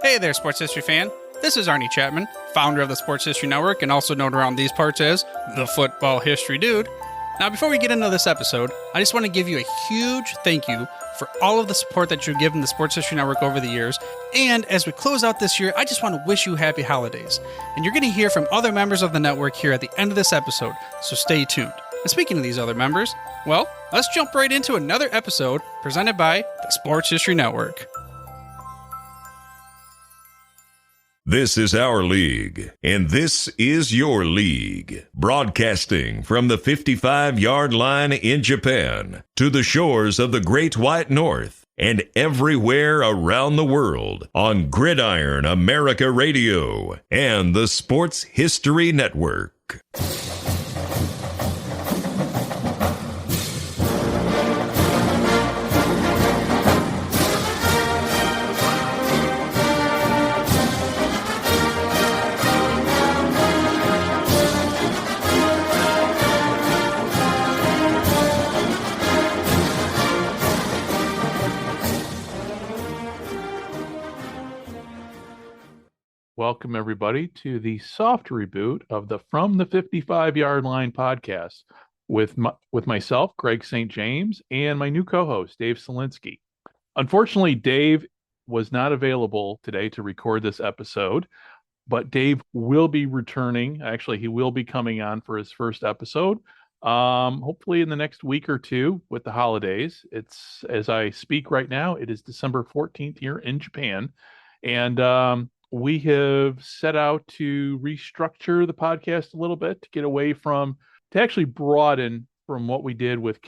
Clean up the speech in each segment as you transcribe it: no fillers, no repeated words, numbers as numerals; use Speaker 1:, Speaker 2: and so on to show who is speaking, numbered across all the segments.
Speaker 1: Hey there, Sports History fan. This is Arnie Chapman, founder of the Sports History Network and also known around these parts as the Football History Dude. Now, before we get into this episode, I just want to give you a huge thank you for all of the support that you've given the Sports History Network over the years. And as we close out this year, I just want to wish you happy holidays. And you're going to hear from other members of the network here at the end of this episode, so stay tuned. And speaking of these other members, well, let's jump right into another episode presented by the Sports History Network.
Speaker 2: This is our league, and this is your league. Broadcasting from the 55-yard line in Japan to the shores of the Great White North and everywhere around the world on Gridiron America Radio and the Sports History Network.
Speaker 3: Welcome, everybody, to the soft reboot of the From the 55-Yard Line podcast with myself, Greg St. James, and my new co-host, Dave Solinsky. Unfortunately, Dave was not available today to record this episode, but Dave will be returning. Actually, he will be coming on for his first episode, hopefully in the next week or two with the holidays. It's, as I speak right now, it is December 14th here in Japan, and we have set out to restructure the podcast a little bit to get away from, to actually broaden from what we did with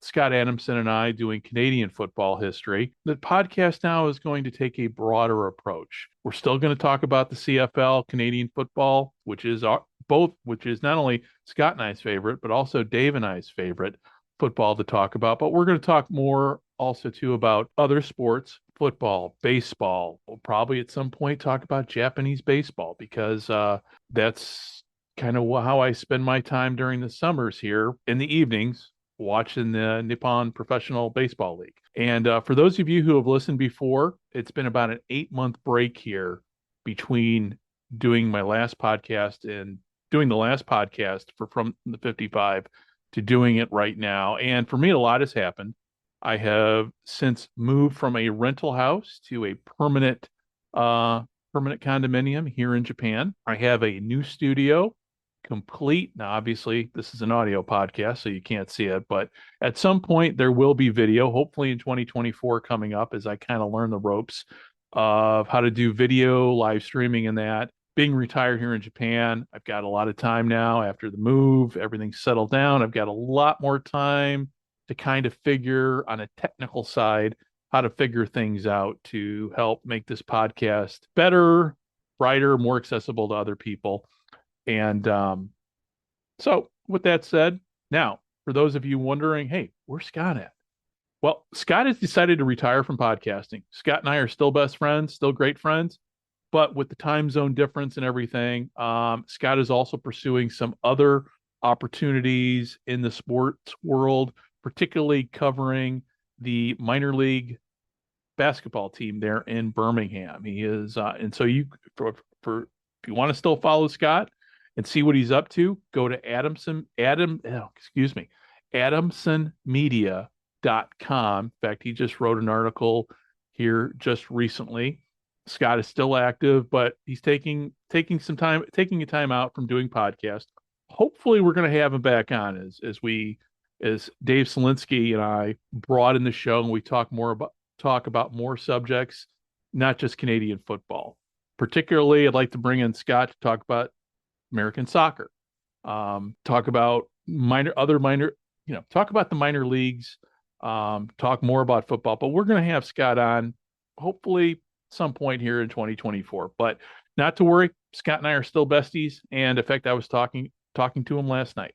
Speaker 3: Scott Adamson and I doing Canadian football history. The podcast now is going to take a broader approach. We're still going to talk about the CFL, Canadian football, which is not only Scott and I's favorite, but also Dave and I's favorite football to talk about. But we're going to talk more also too about other sports. Football, baseball. We'll probably at some point talk about Japanese baseball because that's kind of how I spend my time during the summers here in the evenings watching the Nippon Professional Baseball League. And for those of you who have listened before, it's been about an 8-month break here between doing my last podcast and doing the last podcast for From the 55 to doing it right now. And for me, a lot has happened. I have since moved from a rental house to a permanent condominium here in Japan. I have a new studio, complete. Now, obviously, this is an audio podcast, so you can't see it, but at some point there will be video, hopefully in 2024 coming up as I kind of learn the ropes of how to do video, live streaming and that. Being retired here in Japan, I've got a lot of time now after the move. Everything's settled down. I've got a lot more time to kind of figure on a technical side how to figure things out to help make this podcast better, brighter, more accessible to other people. And so with that said, now, for those of you wondering, hey, where's Scott at? Well, Scott has decided to retire from podcasting. Scott and I are still best friends, still great friends, but with the time zone difference and everything, Scott is also pursuing some other opportunities in the sports world, particularly covering the minor league basketball team there in Birmingham. He is, and so if you want to still follow Scott and see what he's up to, go to adamsonmedia.com. In fact, he just wrote an article here just recently. Scott is still active, but he's taking a time out from doing podcasts. Hopefully, we're going to have him back on as Dave Solinsky and I broaden the show and we talk about more subjects, not just Canadian football. Particularly, I'd like to bring in Scott to talk about American soccer, talk about talk about the minor leagues, talk more about football. But we're going to have Scott on hopefully some point here in 2024. But not to worry, Scott and I are still besties. And in fact, I was talking to him last night.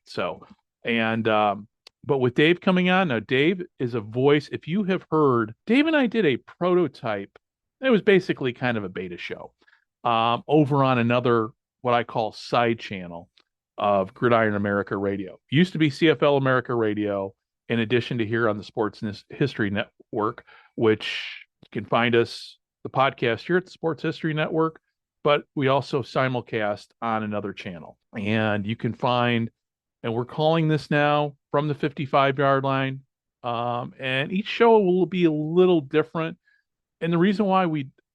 Speaker 3: But with Dave coming on, now Dave is a voice. If you have heard, Dave and I did a prototype. It was basically kind of a beta show over on another, what I call side channel of Gridiron America Radio. Used to be CFL America Radio, in addition to here on the Sports History Network, which you can find us the podcast here at the Sports History Network, but we also simulcast on another channel. And you can find, and we're calling this now From the 55-Yard Line. And each show will be a little different. And the reason why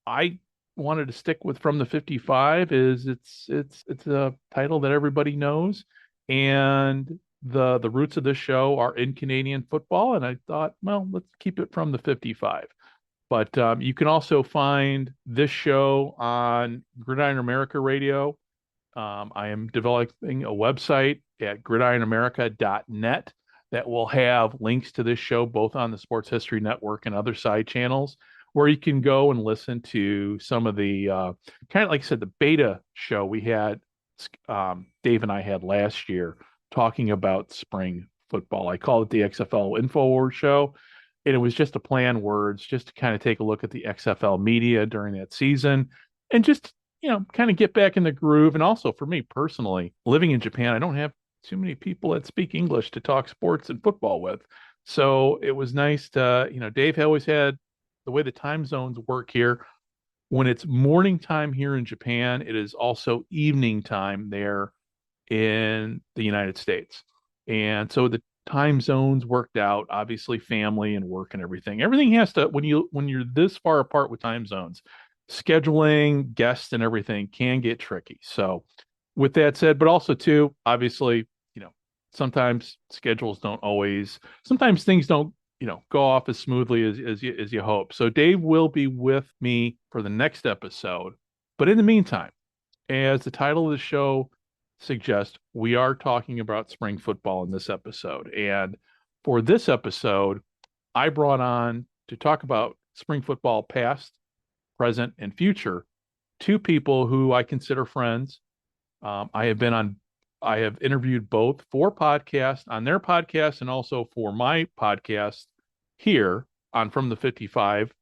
Speaker 3: I wanted to stick with From the 55 is it's a title that everybody knows, and the roots of this show are in Canadian football, and I thought, well, let's keep it from the 55. But you can also find this show on Gridiron America Radio. I am developing a website at gridironamerica.net that will have links to this show both on the Sports History Network and other side channels, where you can go and listen to some of the kind of, like I said, the beta show we had, Dave and I had last year, talking about spring football. I called it the XFL InfoWars show, and it was just a play on words, just to kind of take a look at the XFL media during that season, and just, kind of get back in the groove. And also for me personally, living in Japan, I don't have too many people that speak English to talk sports and football with. So it was nice to, Dave always had the way the time zones work here. When it's morning time here in Japan, it is also evening time there in the United States. And so the time zones worked out, obviously family and work and everything. Everything has to, when you're this far apart with time zones, scheduling guests and everything can get tricky. So with that said, but also too, obviously, sometimes schedules don't always, sometimes things don't, go off as smoothly as you hope. So Dave will be with me for the next episode. But in the meantime, as the title of the show suggests, we are talking about spring football in this episode. And for this episode, I brought on to talk about spring football past, present, and future two people who I consider friends. I have interviewed both for podcasts, on their podcast, and also for my podcast here on From the 55.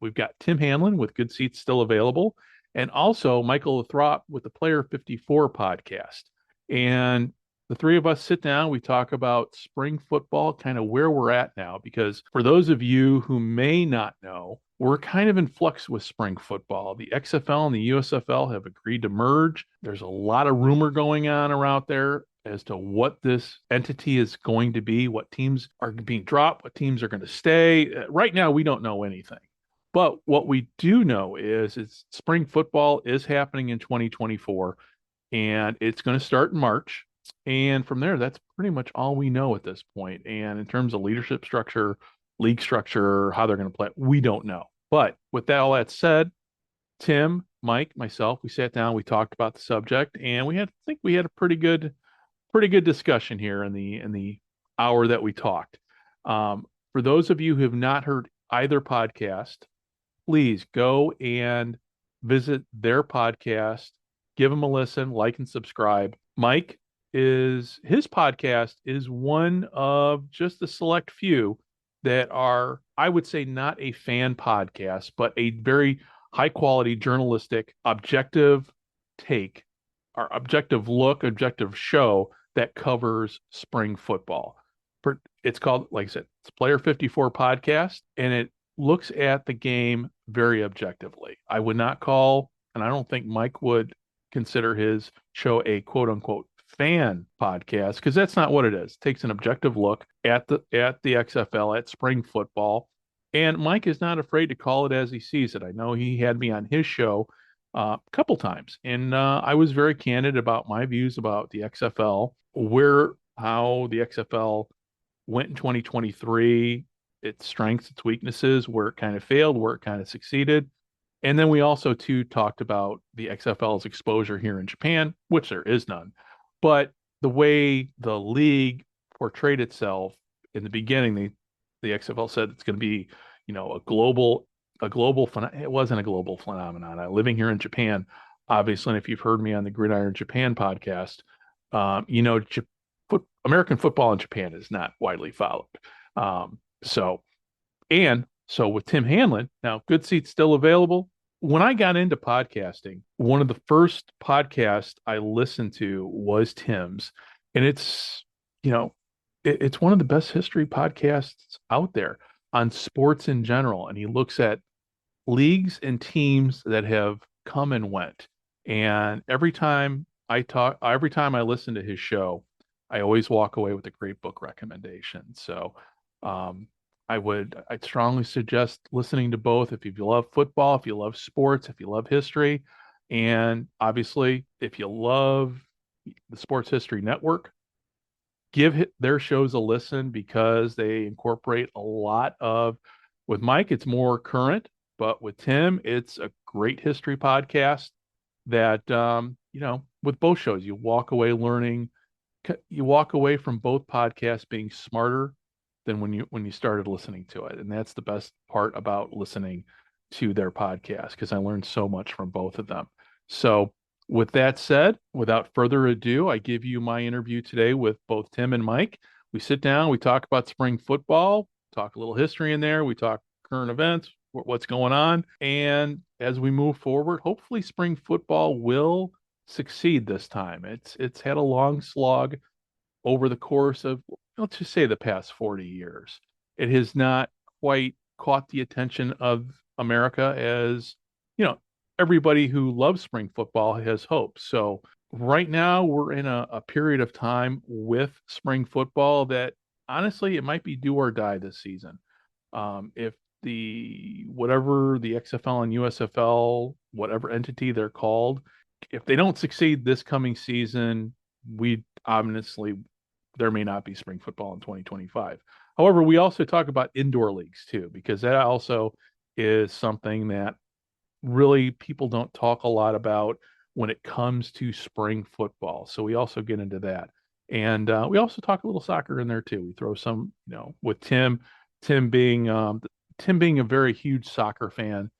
Speaker 3: We've got Tim Hanlon with Good Seats Still Available, and also Michael Lathrop with the Player 54 podcast. And the three of us sit down, we talk about spring football, kind of where we're at now, because for those of you who may not know, we're kind of in flux with spring football. The XFL and the USFL have agreed to merge. There's a lot of rumor going on around there as to what this entity is going to be, what teams are being dropped, what teams are going to stay. Right now, we don't know anything. But what we do know is spring football is happening in 2024, and it's going to start in March. And from there, that's pretty much all we know at this point. And in terms of leadership structure, league structure, how they're going to play, we don't know. But with all that said, Tim, Mike, myself, we sat down, we talked about the subject, and I think we had a pretty good discussion here in the hour that we talked. For those of you who have not heard either podcast, please go and visit their podcast, give them a listen, like and subscribe. Mike, his podcast is one of just a select few that are, I would say, not a fan podcast, but a very high quality journalistic, objective take, or objective look, objective show that covers spring football. It's called, like I said, it's Player 54 podcast, and it looks at the game very objectively. I would not call, and I don't think Mike would consider his show a quote unquote fan podcast, because that's not what it is. It takes an objective look at the XFL, at spring football, and Mike is not afraid to call it as he sees it. I know he had me on his show a couple times, and I was very candid about my views about the XFL, how the XFL went in 2023, its strengths, its weaknesses, where it kind of failed, where it kind of succeeded. And then we also too talked about the XFL's exposure here in Japan, which there is none. But the way the league portrayed itself in the beginning, the XFL said it's going to be, a global it wasn't a global phenomenon. Living here in Japan, obviously, and if you've heard me on the Gridiron Japan podcast, American football in Japan is not widely followed. So with Tim Hanlon, now Good Seats Still Available. When I got into podcasting, one of the first podcasts I listened to was Tim's, and it's one of the best history podcasts out there on sports in general. And he looks at leagues and teams that have come and went. And every time I listen to his show, I always walk away with a great book recommendation. So, um, I'd strongly suggest listening to both if you love football, if you love sports, if you love history, and obviously if you love the Sports History Network, give their shows a listen because they incorporate a lot of, with Mike, it's more current, but with Tim, it's a great history podcast that, with both shows, you walk away from both podcasts being smarter than when you started listening to it. And that's the best part about listening to their podcast because I learned so much from both of them. So with that said, without further ado, I give you my interview today with both Tim and Mike. We sit down, we talk about spring football, talk a little history in there, we talk current events, what's going on. And as we move forward, hopefully spring football will succeed this time. It's had a long slog over the course of, let's just say, the past 40 years. It has not quite caught the attention of America as, everybody who loves spring football has hoped. So right now we're in a period of time with spring football that honestly it might be do or die this season. If the whatever the XFL and USFL, whatever entity they're called, if they don't succeed this coming season, we honestly there may not be spring football in 2025. However, we also talk about indoor leagues too, because that also is something that really people don't talk a lot about when it comes to spring football. So we also get into that. And we also talk a little soccer in there too. We throw some, with Tim being Tim being a very huge soccer fan,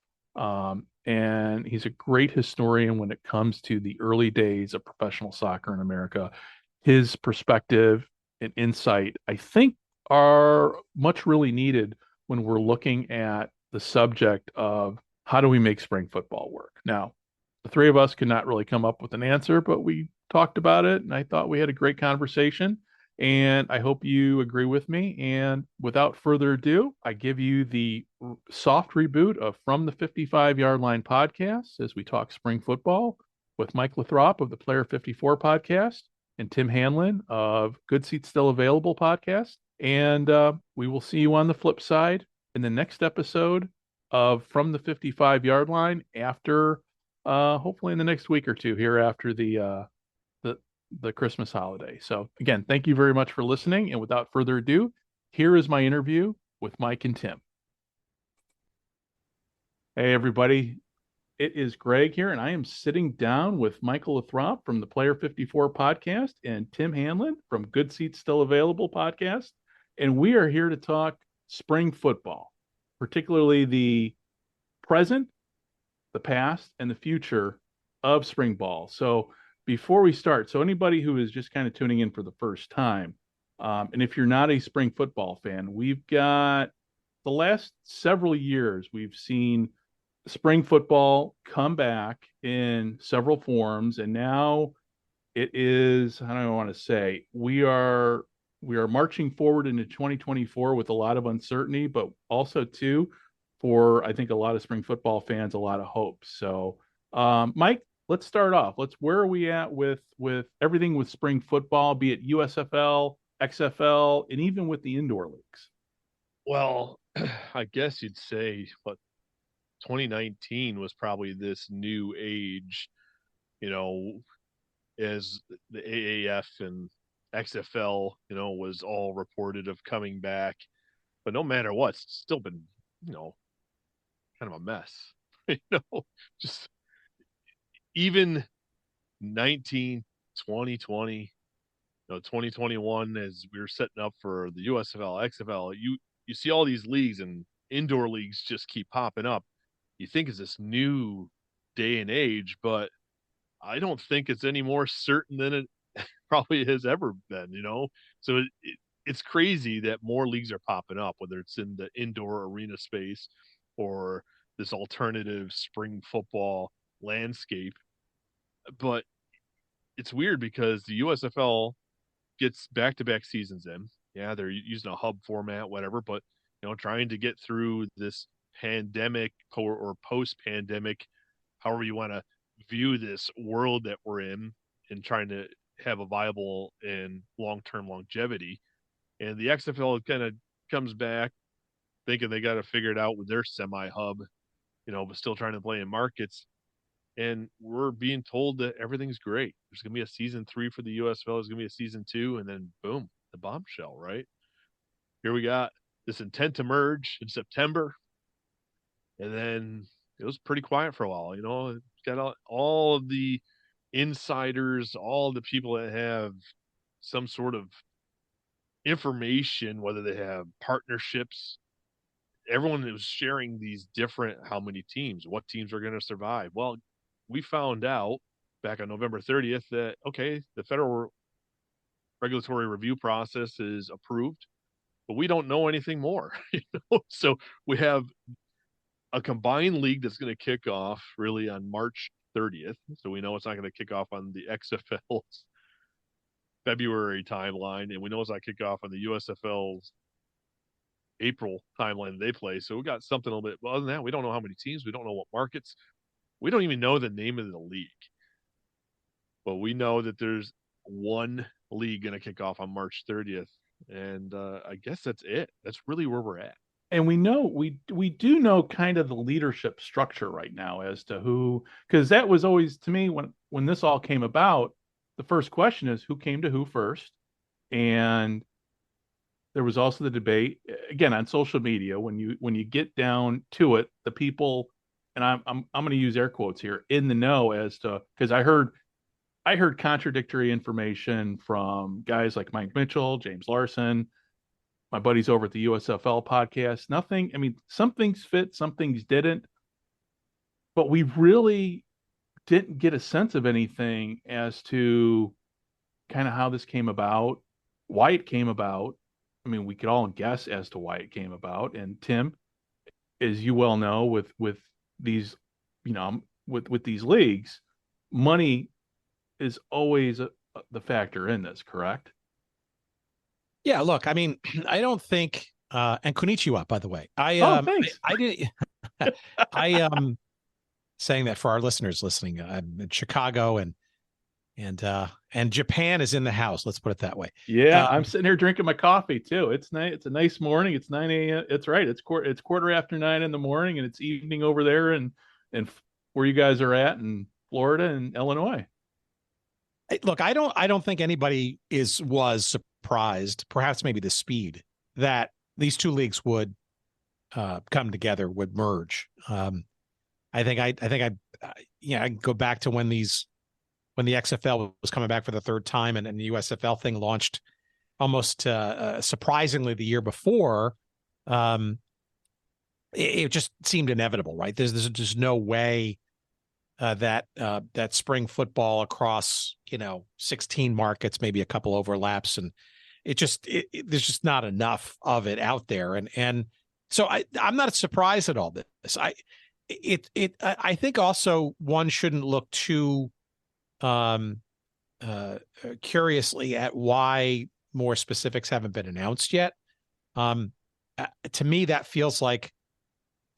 Speaker 3: and he's a great historian when it comes to the early days of professional soccer in America. His perspective and insight, I think, are much really needed when we're looking at the subject of how do we make spring football work. Now, the three of us could not really come up with an answer, but we talked about it, and I thought we had a great conversation. And I hope you agree with me. And without further ado, I give you the soft reboot of From the 55-Yard Line podcast as we talk spring football with Mike Lathrop of the Player 54 podcast and Tim Hanlon of Good Seats Still Available podcast. And we will see you on the flip side in the next episode of From the 55-Yard Line after, hopefully in the next week or two here after the the Christmas holiday. So again, thank you very much for listening. And without further ado, here is my interview with Mike and Tim. Hey, everybody. It is Greg here, and I am sitting down with Michael Lathrop from the Player 54 podcast and Tim Hanlon from Good Seats Still Available podcast. And we are here to talk spring football, particularly the present, the past, and the future of spring ball. So before we start, so anybody who is just kind of tuning in for the first time, and if you're not a spring football fan, we've got the last several years, we've seen spring football come back in several forms, and now it is, how do I want to say, we are marching forward into 2024 with a lot of uncertainty, but also too for I think a lot of spring football fans a lot of hope. So, Mike, let's start off. Where are we at with everything with spring football, be it USFL, XFL, and even with the indoor leagues?
Speaker 4: Well, I guess you'd say what 2019 was probably this new age, you know, as the AAF and XFL, was all reported of coming back. But no matter what, it's still been, you know, kind of a mess. you just even 19, 2020, 2021 as we were setting up for the USFL, XFL, you see all these leagues and indoor leagues just keep popping up. You think it's this new day and age, but I don't think it's any more certain than it probably has ever been. So it's crazy that more leagues are popping up, whether it's in the indoor arena space or this alternative spring football landscape. But it's weird because the USFL gets back-to-back seasons in. Yeah, they're using a hub format, whatever, but trying to get through this pandemic or post-pandemic, however you want to view this world that we're in, and trying to have a viable and long-term longevity. And the XFL kind of comes back thinking they got to figure it out with their semi-hub, but still trying to play in markets. And we're being told that everything's great. There's going to be a season 3 for the USFL. There's going to be a season 2, and then boom, the bombshell, right? Here we got this intent to merge in September, and then it was pretty quiet for a while. Got all of the insiders, all the people that have some sort of information, whether they have partnerships. Everyone was sharing these different how many teams, what teams are going to survive. Well, we found out back on November 30th that, okay, the federal regulatory review process is approved, but we don't know anything more. So we have a combined league that's going to kick off really on March 30th. So we know it's not going to kick off on the XFL's February timeline, and we know it's not kick off on the USFL's April timeline they play. So we got something a little bit. Well, other than that, we don't know how many teams. We don't know what markets. We don't even know the name of the league. But we know that there's one league going to kick off on March 30th. And I guess that's it. That's really where we're at.
Speaker 3: And we know we do know kind of the leadership structure right now as to who, because that was always, to me, when this all came about, the first question is who came to who first. And there was also the debate again on social media when you get down to it, the people, and I'm going to use air quotes here, in the know as to, because I heard contradictory information from guys like Mike Mitchell, James Larson, my buddies over at the USFL podcast. Nothing, I mean, some things fit, some things didn't, but we really didn't get a sense of anything as to kind of how this came about, why it came about. I mean, we could all guess as to why it came about. And Tim, as you well know, with these, with these leagues, money is always the factor in this, correct?
Speaker 5: Yeah, look, I mean, I don't think and konnichiwa, by the way.
Speaker 3: Thanks.
Speaker 5: I did saying that for our listeners listening. I'm in Chicago and Japan is in the house. Let's put it that way.
Speaker 3: Yeah, I'm sitting here drinking my coffee too. It's nice. It's a nice morning. It's 9 a.m. It's right. It's quarter after 9 in the morning, and it's evening over there and where you guys are at in Florida and Illinois.
Speaker 5: Look, I don't think anybody was surprised, perhaps maybe the speed that these two leagues would come together, would merge. I think I go back to when the XFL was coming back for the third time and the USFL thing launched almost surprisingly the year before. It just seemed inevitable, right? There's just no way that spring football across 16 markets, maybe a couple overlaps, and there's just not enough of it out there, and so I'm not surprised at all this. I think also one shouldn't look too curiously at why more specifics haven't been announced yet. To me, that feels like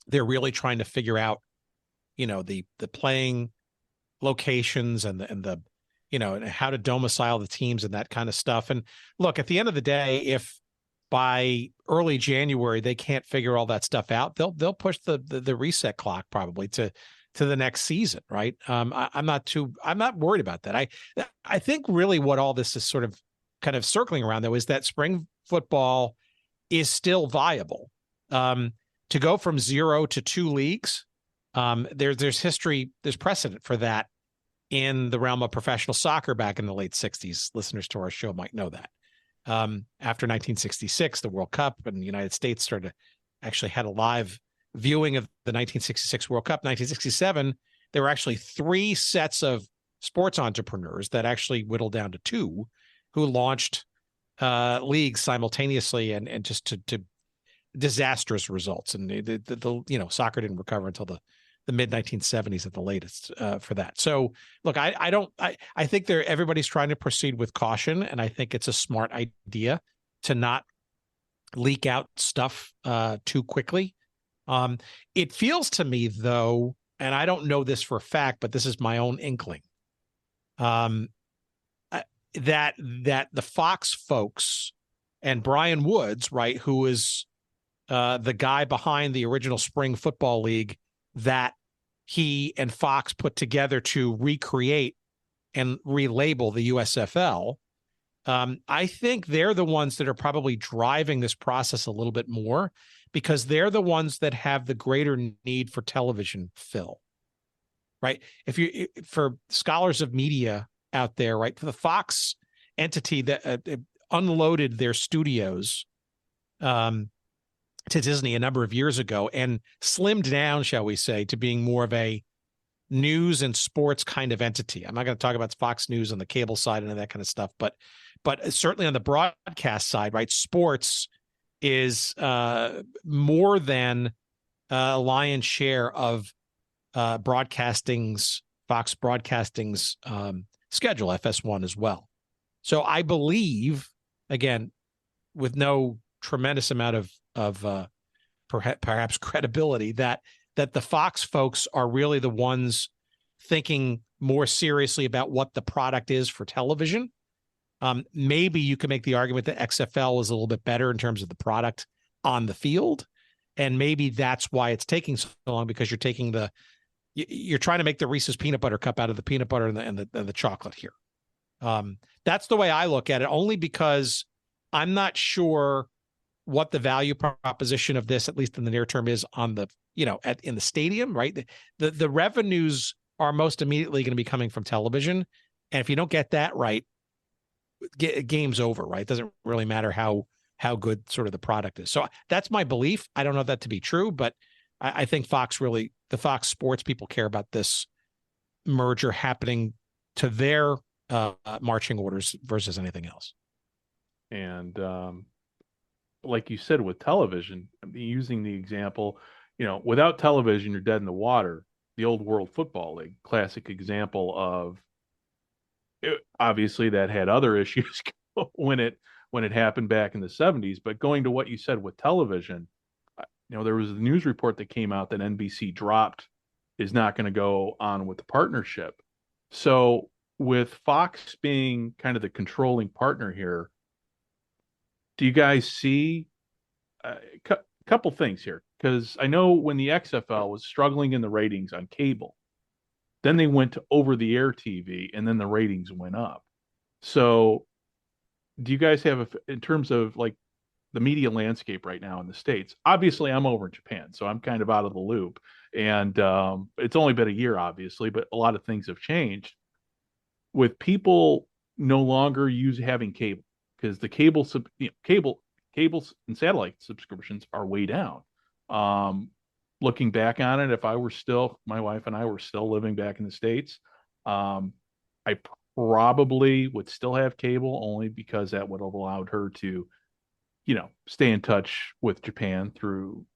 Speaker 5: they're really trying to figure out, the playing locations and the and how to domicile the teams and that kind of stuff. And look, at the end of the day, if by early January they can't figure all that stuff out, they'll push the reset clock probably to the next season, right? I'm not worried about that. I think really what all this is sort of kind of circling around though is that spring football is still viable. To go from 0 to 2 leagues, there's history, there's precedent for that in the realm of professional soccer back in the late 60s. Listeners to our show might know that. After 1966, the World Cup and the United States actually had a live viewing of the 1966 World Cup. 1967, there were actually 3 sets of sports entrepreneurs that actually whittled down to 2 who launched leagues simultaneously and just to disastrous results. And the soccer didn't recover until the mid 1970s at the latest for that. So look, I think everybody's trying to proceed with caution, and I think it's a smart idea to not leak out stuff too quickly. It feels to me, though, and I don't know this for a fact, but this is my own inkling, um, that the Fox folks and Brian Woods, right, who is the guy behind the original spring football league that he and Fox put together to recreate and relabel the USFL. I think they're the ones that are probably driving this process a little bit more because they're the ones that have the greater need for television fill, right? For scholars of media out there, right, for the Fox entity that unloaded their studios to Disney a number of years ago and slimmed down, shall we say, to being more of a news and sports kind of entity. I'm not going to talk about Fox News on the cable side and that kind of stuff, but certainly on the broadcast side, right? Sports is more than a lion's share of Fox Broadcasting's schedule, FS1 as well. So I believe, again, with no tremendous amount of perhaps credibility, that the Fox folks are really the ones thinking more seriously about what the product is for television. Maybe you can make the argument that XFL is a little bit better in terms of the product on the field, and maybe that's why it's taking so long, because you're trying to make the Reese's peanut butter cup out of the peanut butter and the chocolate here. That's the way I look at it, only because I'm not sure what the value proposition of this, at least in the near term, is on the, in the stadium, right? The revenues are most immediately going to be coming from television. And if you don't get that right, game's over, right? It doesn't really matter how good sort of the product is. So that's my belief. I don't know that to be true, but I think the Fox sports people care about this merger happening to their marching orders versus anything else.
Speaker 3: And like you said, with television, I mean, using the example, without television, you're dead in the water. The old World Football League, classic example of obviously that had other issues when it happened back in the 70s. But going to what you said with television, there was a news report that came out that NBC is not going to go on with the partnership. So with Fox being kind of the controlling partner here, do you guys see a couple things here? Because I know when the XFL was struggling in the ratings on cable, then they went to over-the-air TV, and then the ratings went up. So do you guys have, in terms of like the media landscape right now in the States? Obviously, I'm over in Japan, so I'm kind of out of the loop. And it's only been a year, obviously, but a lot of things have changed with people no longer having cable, because the cable cables and satellite subscriptions are way down. Looking back on it, if my wife and I were still living back in the States, I probably would still have cable, only because that would have allowed her to, stay in touch with Japan through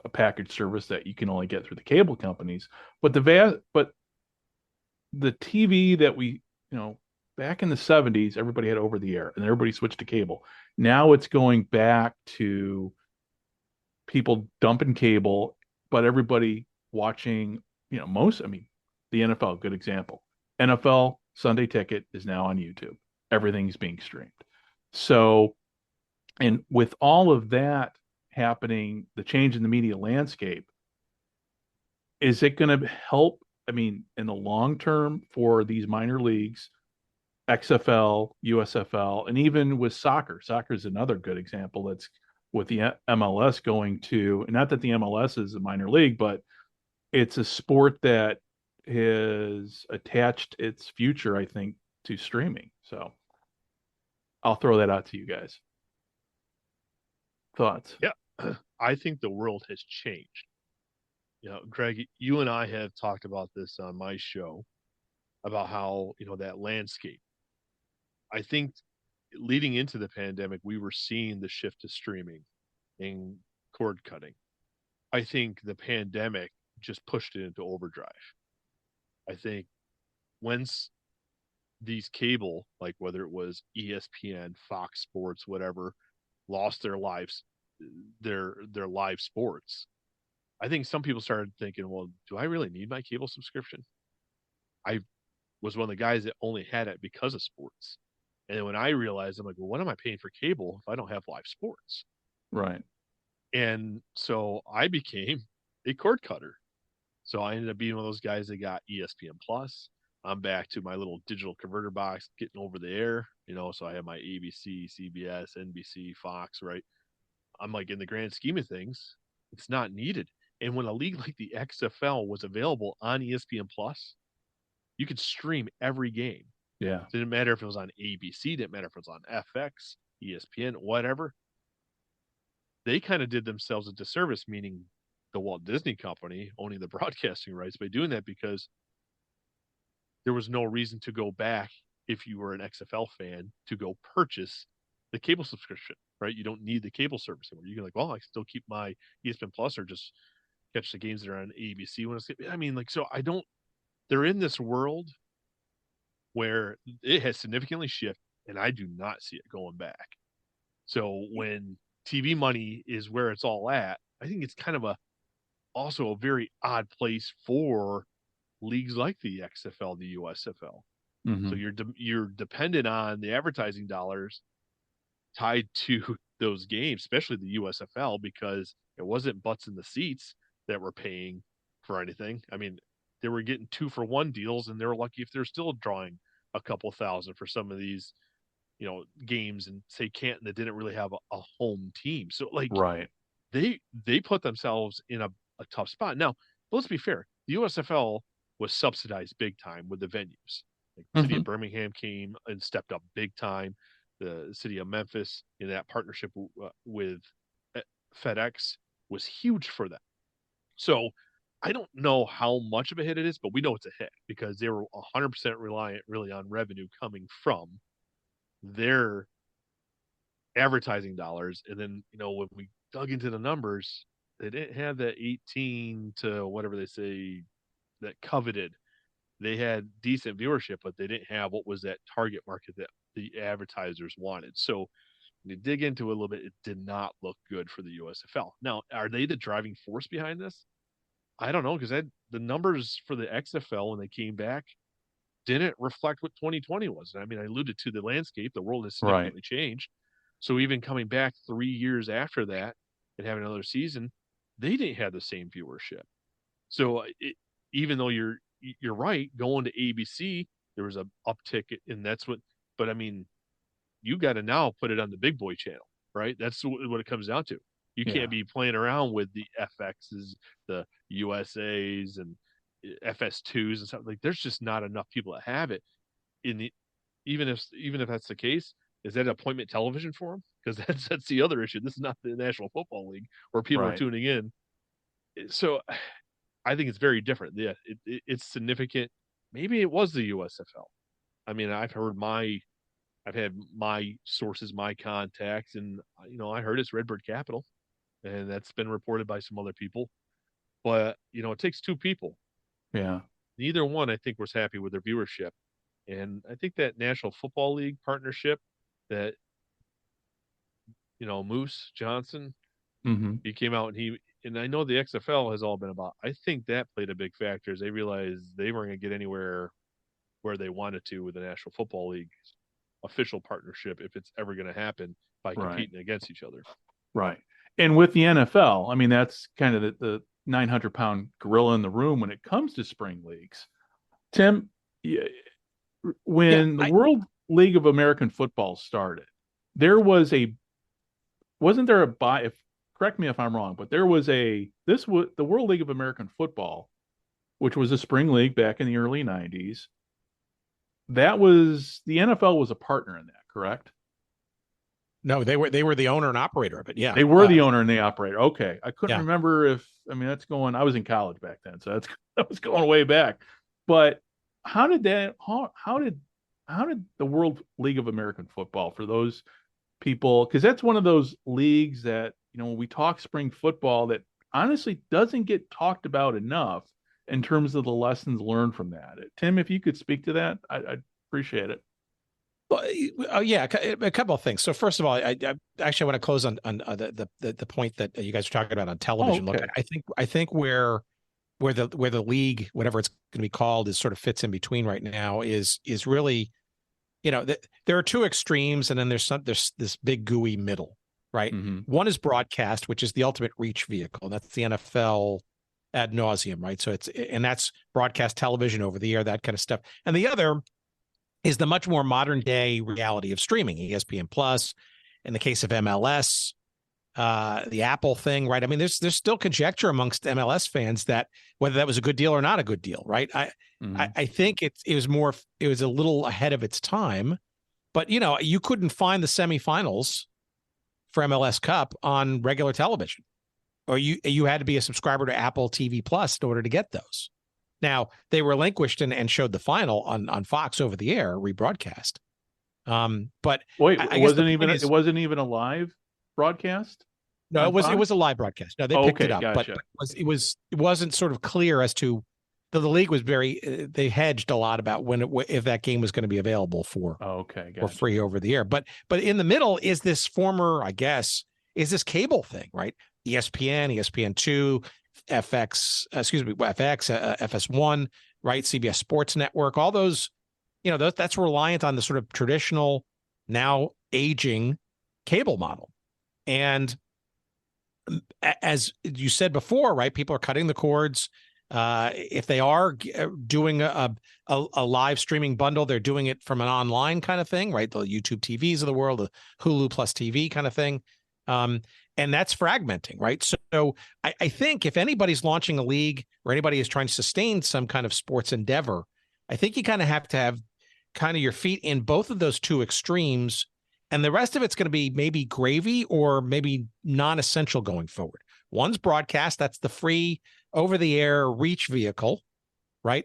Speaker 3: a package service that you can only get through the cable companies. But the TV that we, back in the 70s, everybody had over the air and everybody switched to cable. Now it's going back to people dumping cable, but everybody watching, the NFL, good example. NFL Sunday Ticket is now on YouTube. Everything's being streamed. So, and with all of that happening, the change in the media landscape, is it going to help, in the long term for these minor leagues, XFL, USFL, and even with soccer? Soccer is another good example. That's with the MLS going to, not that the MLS is a minor league, but it's a sport that has attached its future, I think, to streaming. So I'll throw that out to you guys. Thoughts?
Speaker 4: Yeah, I think the world has changed. Greg, you and I have talked about this on my show about how, that landscape. I think leading into the pandemic, we were seeing the shift to streaming and cord cutting. I think the pandemic just pushed it into overdrive. I think once these cable, like whether it was ESPN, Fox Sports, whatever, lost their lives, their live sports, I think some people started thinking, well, do I really need my cable subscription? I was one of the guys that only had it because of sports. And then when I realized, I'm like, well, what am I paying for cable if I don't have live sports?
Speaker 3: Right.
Speaker 4: And so I became a cord cutter. So I ended up being one of those guys that got ESPN Plus. I'm back to my little digital converter box, getting over the air, so I have my ABC, CBS, NBC, Fox, right? I'm like, in the grand scheme of things, it's not needed. And when a league like the XFL was available on ESPN Plus, you could stream every game.
Speaker 3: Yeah.
Speaker 4: It didn't matter if it was on ABC, didn't matter if it was on FX, ESPN, whatever. They kind of did themselves a disservice, meaning the Walt Disney Company owning the broadcasting rights by doing that, because there was no reason to go back if you were an XFL fan to go purchase the cable subscription, right? You don't need the cable service anymore. You can like, well, I can still keep my ESPN Plus or just catch the games that are on ABC when it's. I mean, like, so I don't. They're in this world where it has significantly shifted, and I do not see it going back. So when TV money is where it's all at, I think it's kind of also a very odd place for leagues like the XFL, the USFL. So
Speaker 3: Mm-hmm.
Speaker 4: you're dependent on the advertising dollars tied to those games, especially the USFL, because it wasn't butts in the seats that were paying for anything. I mean, they were getting 2-for-1 deals, and they were lucky if they're still drawing a couple thousand for some of these, games. And say Canton that didn't really have a home team, so like
Speaker 3: Right.
Speaker 4: they put themselves in a tough spot. Now, let's be fair. The USFL was subsidized big time with the venues. Like the city
Speaker 3: Mm-hmm.
Speaker 4: of Birmingham came and stepped up big time. The city of Memphis, in that partnership with FedEx, was huge for them. So I don't know how much of a hit it is, but we know it's a hit because they were 100% reliant really on revenue coming from their advertising dollars. And then, when we dug into the numbers, they didn't have that 18 to whatever they say that coveted. They had decent viewership, but they didn't have what was that target market that the advertisers wanted. So when you dig into it a little bit, it did not look good for the USFL. Now, are they the driving force behind this? I don't know, because the numbers for the XFL when they came back didn't reflect what 2020 was. I mean, I alluded to the landscape. The world has
Speaker 3: Right.
Speaker 4: significantly changed. So even coming back 3 years after that and having another season, they didn't have the same viewership. So even though you're right, going to ABC, there was a uptick, and that's what. But I mean, you got to now put it on the big boy channel, right? That's what it comes down to. You
Speaker 3: Yeah.
Speaker 4: can't be playing around with the FXs, the USAs, and FS2s and stuff. Like, there's just not enough people that have it. In the even if that's the case, is that appointment television for them? Because that's the other issue. This is not the National Football League where people are
Speaker 3: Right.
Speaker 4: tuning in. So I think it's very different. Yeah, it's significant. Maybe it was the USFL. I mean, I've had my sources, my contacts, and I heard it's Redbird Capital, and that's been reported by some other people. But it takes two people.
Speaker 3: Yeah.
Speaker 4: Neither one, I think, was happy with their viewership, and I think that National Football League partnership that Moose Johnson,
Speaker 3: Mm-hmm.
Speaker 4: he came out and I know the XFL has all been about. I think that played a big factor as they realized they weren't going to get anywhere where they wanted to with the National Football League official partnership if it's ever going to happen by
Speaker 3: Right.
Speaker 4: competing against each other.
Speaker 3: Right. And with the NFL, I mean, that's kind of the 900-pound gorilla in the room when it comes to spring leagues. Tim,
Speaker 5: Yeah,
Speaker 3: when the World League of American Football started, there was wasn't there a buy? Correct me if I'm wrong, but there was this was the World League of American Football, which was a spring league back in the early 90s. That was the NFL was a partner in that, correct?
Speaker 5: no, they were the owner and operator of it. Yeah,
Speaker 3: They were the owner and the operator. Okay. I couldn't
Speaker 5: yeah.
Speaker 3: remember I was in college back then, so that was going way back. But how did the World League of American Football, for those people, because that's one of those leagues that, when we talk spring football, that honestly doesn't get talked about enough in terms of the lessons learned from that. Tim, if you could speak to that, I'd appreciate it.
Speaker 5: Well, yeah, a couple of things. So first of all, I actually want to close on the point that you guys are talking about on television.
Speaker 3: okay.
Speaker 5: Look, I think where the league, whatever it's going to be called, is sort of fits in between right now is really, there are two extremes, and then there's this big gooey middle, right?
Speaker 3: Mm-hmm.
Speaker 5: One is broadcast, which is the ultimate reach vehicle. That's the NFL ad nauseum, right? So that's broadcast television over the air, that kind of stuff. And the other is the much more modern day reality of streaming, ESPN Plus. In the case of MLS, the Apple thing, right? I mean, there's still conjecture amongst MLS fans that whether that was a good deal or not a good deal, right? I think it was a little ahead of its time, but you couldn't find the semifinals for MLS Cup on regular television, or you had to be a subscriber to Apple TV Plus in order to get those. Now they relinquished and showed the final on Fox over the air rebroadcast. But
Speaker 3: wait,
Speaker 5: I
Speaker 3: it
Speaker 5: guess
Speaker 3: it wasn't even a live broadcast.
Speaker 5: No, it was a live broadcast. No, they picked it up,
Speaker 3: gotcha.
Speaker 5: but it wasn't sort of clear as to the league was they hedged a lot about if that game was going to be available for free over the air. But in the middle is this former, I guess, is this cable thing, right? ESPN, ESPN2, FX, FS1, right? CBS Sports Network, all those, that's reliant on the sort of traditional, now aging cable model. And as you said before, right, people are cutting the cords. If they are doing a live streaming bundle, they're doing it from an online kind of thing, right? The YouTube TVs of the world, the Hulu Plus TV kind of thing. And that's fragmenting, right? So I think if anybody's launching a league or anybody is trying to sustain some kind of sports endeavor, I think you kind of have to have kind of your feet in both of those two extremes. And the rest of it's going to be maybe gravy or maybe non-essential going forward. One's broadcast. That's the free over-the-air reach vehicle, right?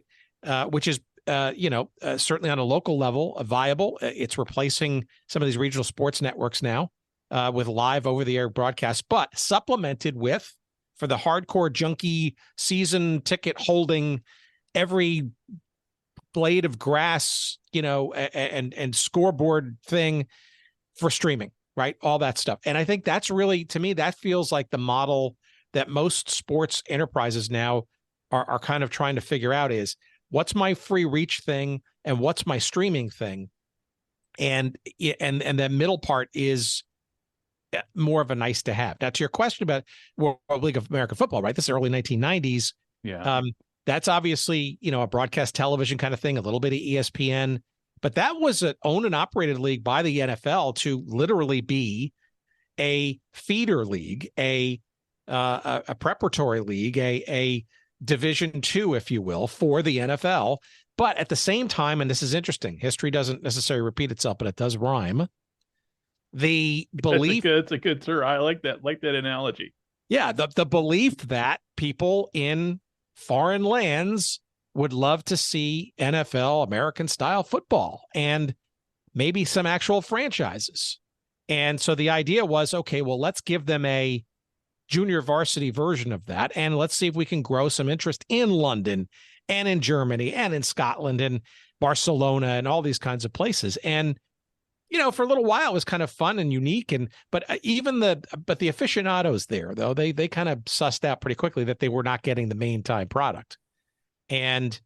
Speaker 5: Which is, certainly on a local level, viable. It's replacing some of these regional sports networks now with live over-the-air broadcasts, but supplemented with, for the hardcore junkie season ticket holding, every blade of grass, and scoreboard thing for streaming, right? All that stuff. And I think that's really, to me, that feels like the model that most sports enterprises now are kind of trying to figure out is what's my free reach thing and what's my streaming thing. And the middle part is more of a nice to have. Now, to your question about World League of American Football, right? This is early 1990s.
Speaker 3: Yeah.
Speaker 5: That's obviously, a broadcast television kind of thing, a little bit of ESPN. But that was an owned and operated league by the NFL to literally be a feeder league, a preparatory league, a Division II, if you will, for the NFL. But at the same time, and this is interesting, history doesn't necessarily repeat itself, but it does rhyme. The belief
Speaker 3: it's a good term. I like that analogy.
Speaker 5: Yeah, the belief that people in foreign lands would love to see NFL American style football and maybe some actual franchises. And so the idea was, okay, well, let's give them a junior varsity version of that. And let's see if we can grow some interest in London and in Germany and in Scotland and Barcelona and all these kinds of places. And, for a little while it was kind of fun and unique. But the aficionados there, though, they kind of sussed out pretty quickly that they were not getting the main time product. And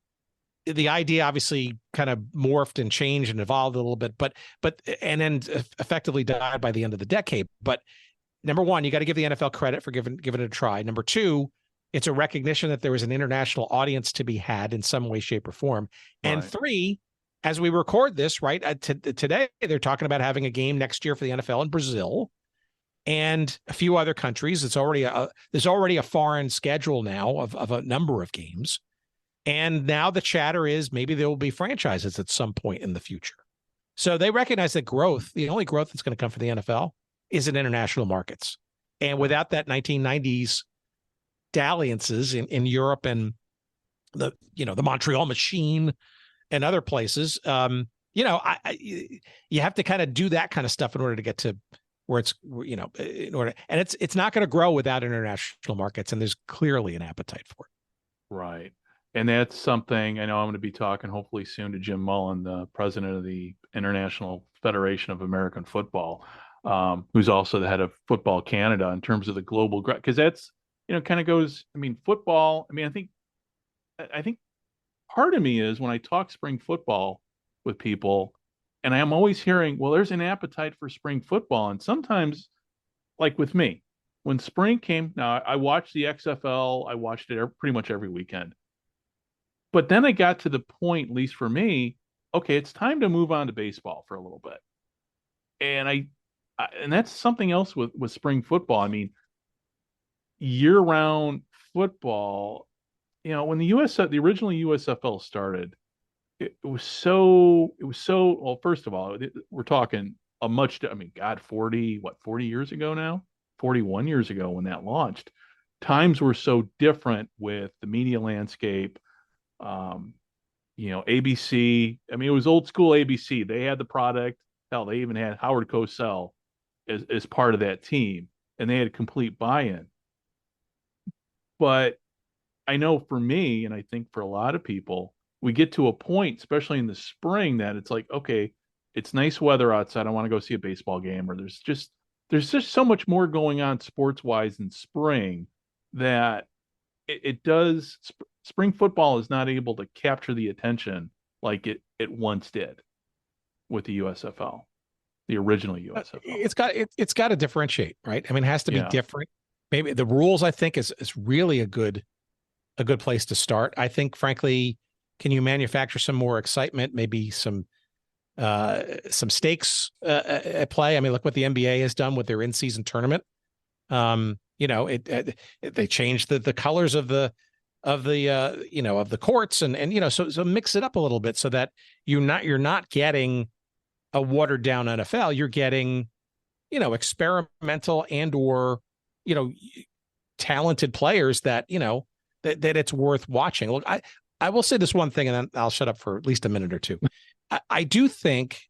Speaker 5: the idea obviously kind of morphed and changed and evolved a little bit, and then effectively died by the end of the decade. But number one, you got to give the NFL credit for giving it a try. Number two, it's a recognition that there was an international audience to be had in some way, shape, or form. And
Speaker 3: Right.
Speaker 5: Three, as we record this, right, today, they're talking about having a game next year for the NFL in Brazil and a few other countries. There's already a foreign schedule now of a number of games. And now the chatter is maybe there will be franchises at some point in the future. So they recognize that the only growth that's going to come for the NFL is in international markets. And without that 1990s dalliances in Europe and the Montreal Machine and other places, you have to kind of do that kind of stuff in order to get to where it's, in order, and it's not going to grow without international markets. And there's clearly an appetite for it.
Speaker 3: Right. And that's something I know I'm going to be talking hopefully soon to Jim Mullen, the president of the International Federation of American Football, who's also the head of Football Canada in terms of the global, because that's, kind of goes, I mean, football, I mean, I think part of me is when I talk spring football with people, and I'm always hearing, well, there's an appetite for spring football. And sometimes, like with me, when spring came, now I watched the XFL, I watched it pretty much every weekend. But then I got to the point, at least for me, okay, it's time to move on to baseball for a little bit. And and that's something else with spring football. I mean, year-round football, when the original USFL started, it was so well, first of all, we're talking I mean, God, 40 years ago now, 41 years ago when that launched. Times were so different with the media landscape. Um, ABC. I mean, it was old school ABC. They had the product. Hell, they even had Howard Cosell as part of that team, and they had complete buy-in. But I know for me, and I think for a lot of people, we get to a point, especially in the spring, that it's like, okay, it's nice weather outside. I want to go see a baseball game, or there's just so much more going on sports wise in spring that it does. Spring football is not able to capture the attention like it once did with the USFL, the original USFL.
Speaker 5: It's got to differentiate, right? I mean, it has to be
Speaker 3: Yeah,
Speaker 5: different. Maybe the rules, I think, is really a good place to start. I think, frankly, can you manufacture some more excitement? Maybe some stakes at play. I mean, look what the NBA has done with their in-season tournament. They changed the colors of the courts, and so mix it up a little bit so that you're not getting a watered down NFL. You're getting experimental and/or you know talented players that it's worth watching. Look, I will say this one thing, and then I'll shut up for at least a minute or two. I do think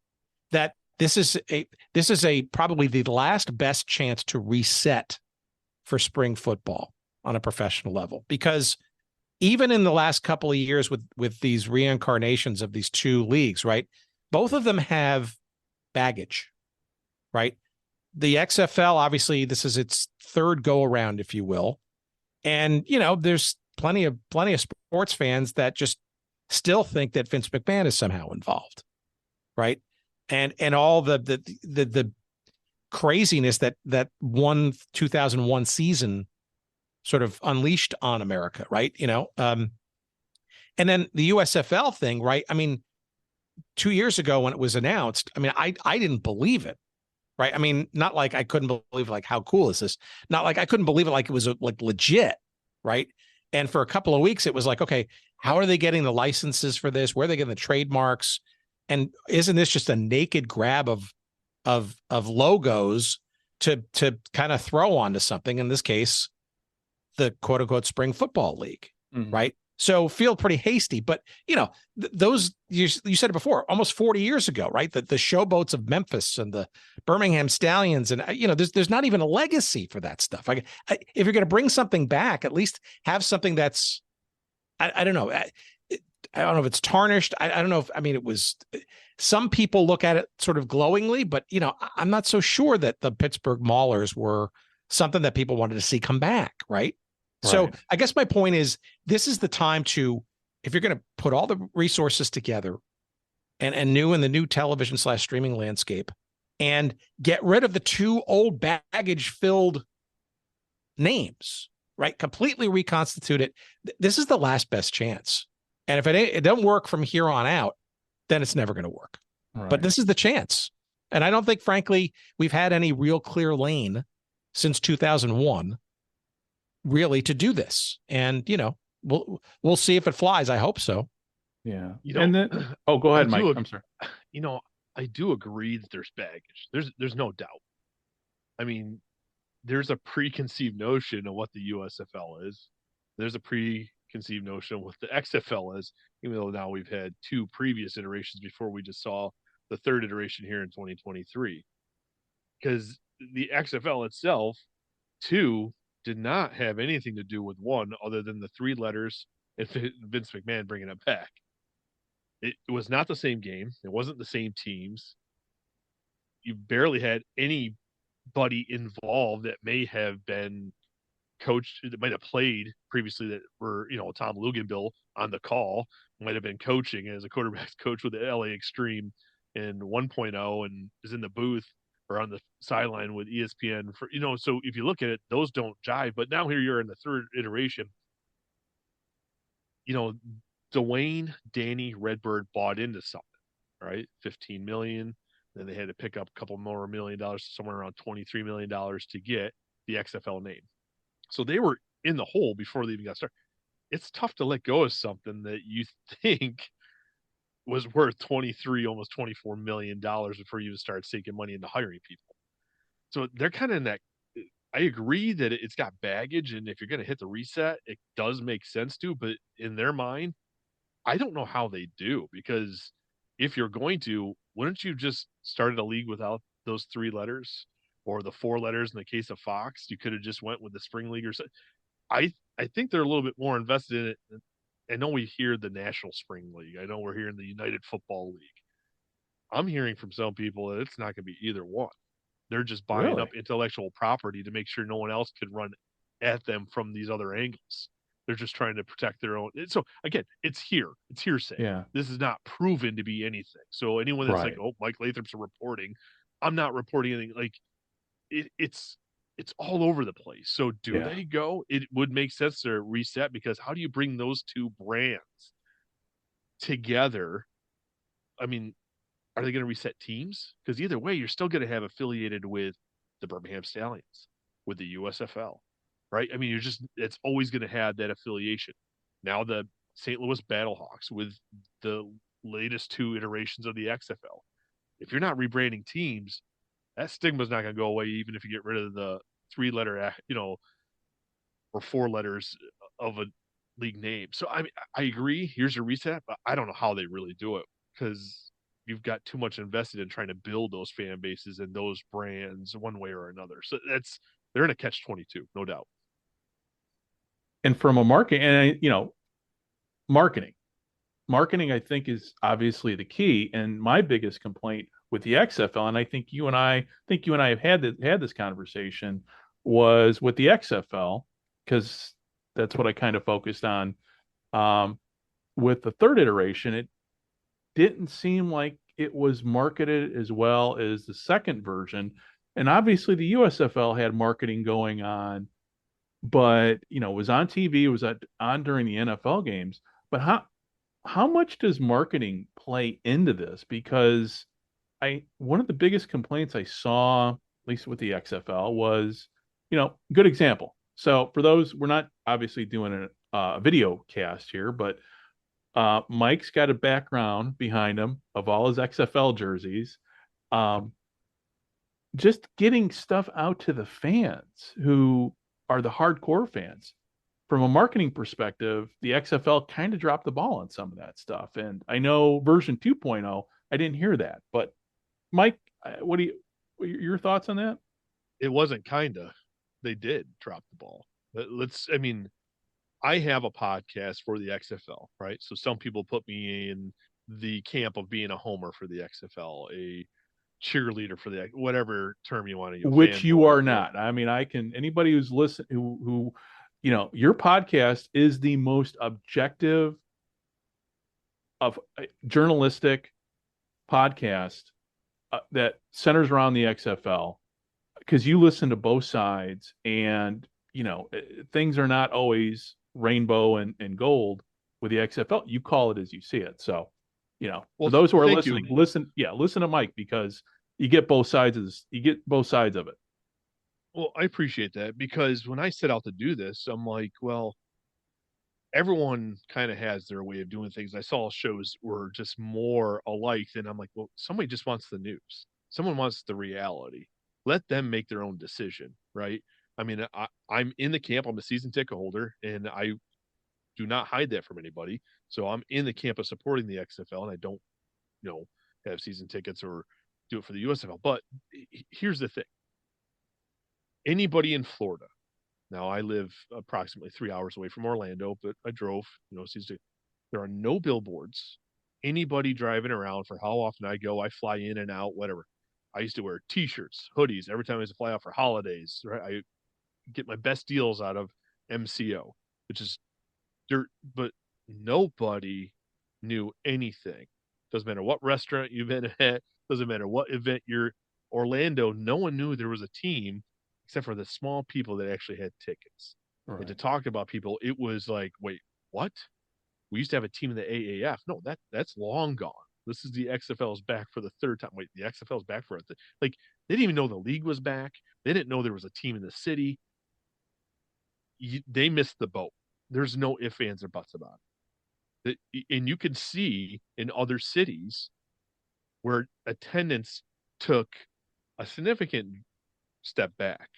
Speaker 5: that this is a probably the last best chance to reset for spring football on a professional level, because even in the last couple of years with these reincarnations of these two leagues, right? Both of them have baggage, right? The XFL, obviously, this is its third go around, if you will. And, there's plenty of sports fans that just still think that Vince McMahon is somehow involved, right? And all the craziness that one 2001 season sort of unleashed on America, right? And then the USFL thing, right? I mean, 2 years ago when it was announced, I mean, I didn't believe it, right? I mean, not like I couldn't believe like how cool is this? Not like I couldn't believe it like it was like legit, right? And for a couple of weeks, it was like, okay, how are they getting the licenses for this? Where are they getting the trademarks? And isn't this just a naked grab of logos to kind of throw onto something? In this case, the quote unquote spring football league, right? So feel pretty hasty, but those you said it before, almost 40 years ago, right? The showboats of Memphis and the Birmingham Stallions, and there's not even a legacy for that stuff. If you're going to bring something back, at least have something that's I don't know. I don't know if it's tarnished. I don't know if, I mean, it was, some people look at it sort of glowingly, but, I'm not so sure that the Pittsburgh Maulers were something that people wanted to see come back. Right. So
Speaker 3: right.
Speaker 5: I guess my point is, this is the time to, if you're going to put all the resources together and new in the new television / streaming landscape, and get rid of the two old baggage filled names, right? Completely reconstitute it. This is the last best chance. And if it doesn't work from here on out, then it's never going to work.
Speaker 3: Right.
Speaker 5: But this is the chance. And I don't think, frankly, we've had any real clear lane since 2001 really to do this. And, we'll see if it flies. I hope so.
Speaker 3: Yeah.
Speaker 4: You know,
Speaker 3: And then, oh, go ahead, Mike. I'm sorry.
Speaker 4: I do agree that there's baggage. There's no doubt. I mean, there's a preconceived notion of what the USFL is. There's a preconceived notion of what the XFL is, even though now we've had two previous iterations before we just saw the third iteration here in 2023. Because the XFL itself, two, did not have anything to do with one other than the three letters and Vince McMahon bringing it back. It was not the same game. It wasn't the same teams. You barely had anybody involved that may have been coached, that might have played previously, that were, Tom Luganbill on the call, might have been coaching as a quarterback coach with the LA Extreme in 1.0 and is in the booth or on the sideline with ESPN for, so if you look at it, those don't jive. But now here you're in the third iteration. Dwayne, Danny, Redbird bought into something, right? 15 million. Then they had to pick up a couple more $1 million, somewhere around $23 million to get the XFL name. So they were in the hole before they even got started. It's tough to let go of something that you think was worth 23, almost $24 million before you even start sinking money into hiring people. So they're kind of in that. I agree that it's got baggage, and if you're going to hit the reset, it does make sense to, but in their mind, I don't know how they do, because if you're going to, wouldn't you just started a league without those 3 letters or the 4 letters in the case of Fox? You could have just went with the spring league or so. I think they're a little bit more invested in it. I know we hear the National Spring League. I know we're hearing the United Football League. I'm hearing from some people that it's not going to be either one. They're just buying up intellectual property to make sure no one else could run at them from these other angles. They're just trying to protect their own. So again, it's hearsay.
Speaker 3: Yeah.
Speaker 4: This is not proven to be anything. So anyone that's like, oh, Mike Latham's reporting, I'm not reporting anything. Like it's all over the place. So do they go? It would make sense to reset, because how do you bring those 2 brands together? I mean, are they going to reset teams? Because either way, you're still going to have affiliated with the Birmingham Stallions, with the USFL, right? I mean, it's always going to have that affiliation. Now the St. Louis Battlehawks with the latest 2 iterations of the XFL. If you're not rebranding teams, that stigma's not going to go away, even if you get rid of the 3-letter, or 4 letters of a league name. So I agree. Here's a reset, but I don't know how they really do it, because you've got too much invested in trying to build those fan bases and those brands one way or another. So they're in a catch-22, no doubt.
Speaker 3: And from a marketing, I think, is obviously the key. And my biggest complaint with the XFL, and I think you and I have had this conversation, was with the XFL, because that's what I kind of focused on. With the 3rd iteration, it didn't seem like it was marketed as well as the 2nd version. And obviously the USFL had marketing going on, but it was on TV, it was on during the NFL games. But how much does marketing play into this? Because one of the biggest complaints I saw, at least with the XFL, was, good example. So for those, we're not obviously doing a video cast here, but Mike's got a background behind him of all his XFL jerseys. Just getting stuff out to the fans who are the hardcore fans. From a marketing perspective, the XFL kind of dropped the ball on some of that stuff. And I know version 2.0, I didn't hear that. But Mike, your thoughts on that?
Speaker 4: It wasn't they did drop the ball. I have a podcast for the XFL, right? So some people put me in the camp of being a homer for the XFL, a cheerleader for the, whatever term you want to use.
Speaker 3: Which you are not. I mean, anybody who's listening, who your podcast is the most objective of journalistic podcast that centers around the XFL, because you listen to both sides, and things are not always rainbow and gold with the XFL. You call it as you see it. So, for those who are listening, listen to Mike, because you get both sides of this. You get both sides of it.
Speaker 4: Well, I appreciate that, because when I set out to do this, I'm like, well, everyone kind of has their way of doing things. I saw shows were just more alike, and I'm like, well, somebody just wants the news. Someone wants the reality. Let them make their own decision, right? I mean, I'm in the camp. I'm a season ticket holder, and I do not hide that from anybody. So I'm in the camp of supporting the XFL, and I don't, have season tickets or do it for the USFL. But here's the thing. Anybody in Florida, Now I live approximately 3 hours away from Orlando, but I drove, there are no billboards. Anybody driving around for how often I go, I fly in and out, whatever. I used to wear t-shirts, hoodies every time I used to fly out for holidays, right? I get my best deals out of MCO, which is dirt, but nobody knew anything. Doesn't matter what restaurant you've been at, doesn't matter what event you're Orlando, no one knew there was a team except for the small people that actually had tickets.
Speaker 3: Right.
Speaker 4: And to talk about people, it was like, wait, what? We used to have a team in the AAF. No, that's long gone. This is the XFL's back for the third time. Wait, the XFL's back for it. Like, they didn't even know the league was back. They didn't know there was a team in the city. They missed the boat. There's no ifs, ands, or buts about it. And you could see in other cities where attendance took a significant step back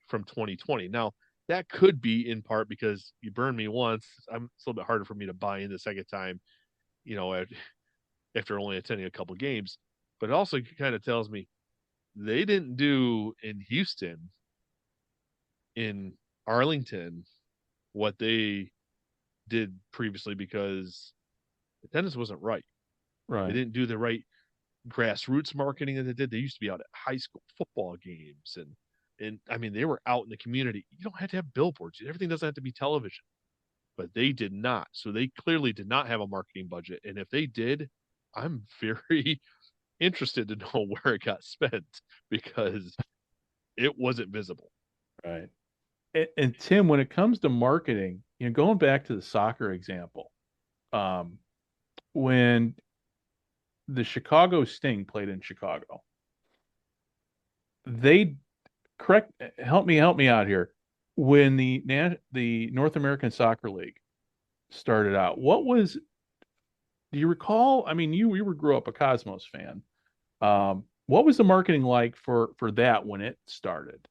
Speaker 4: from 2020. Now, that could be in part because you burned me once. It's a little bit harder for me to buy in the second time, after only attending a couple games. But it also kind of tells me they didn't do in Houston, in Arlington, what they did previously because attendance wasn't right.
Speaker 3: Right.
Speaker 4: They didn't do the right grassroots marketing that they did. They used to be out at high school football games and I mean, they were out in the community. You don't have to have billboards. Everything doesn't have to be television, but they did not. So they clearly did not have a marketing budget. And if they did, I'm very interested to know where it got spent because it wasn't visible.
Speaker 3: Right. And Tim, when it comes to marketing, going back to the soccer example, when the Chicago Sting played in Chicago, they help me out here. When the North American Soccer League started out, do you recall? I mean, you grew up a Cosmos fan. What was the marketing like for that when it started?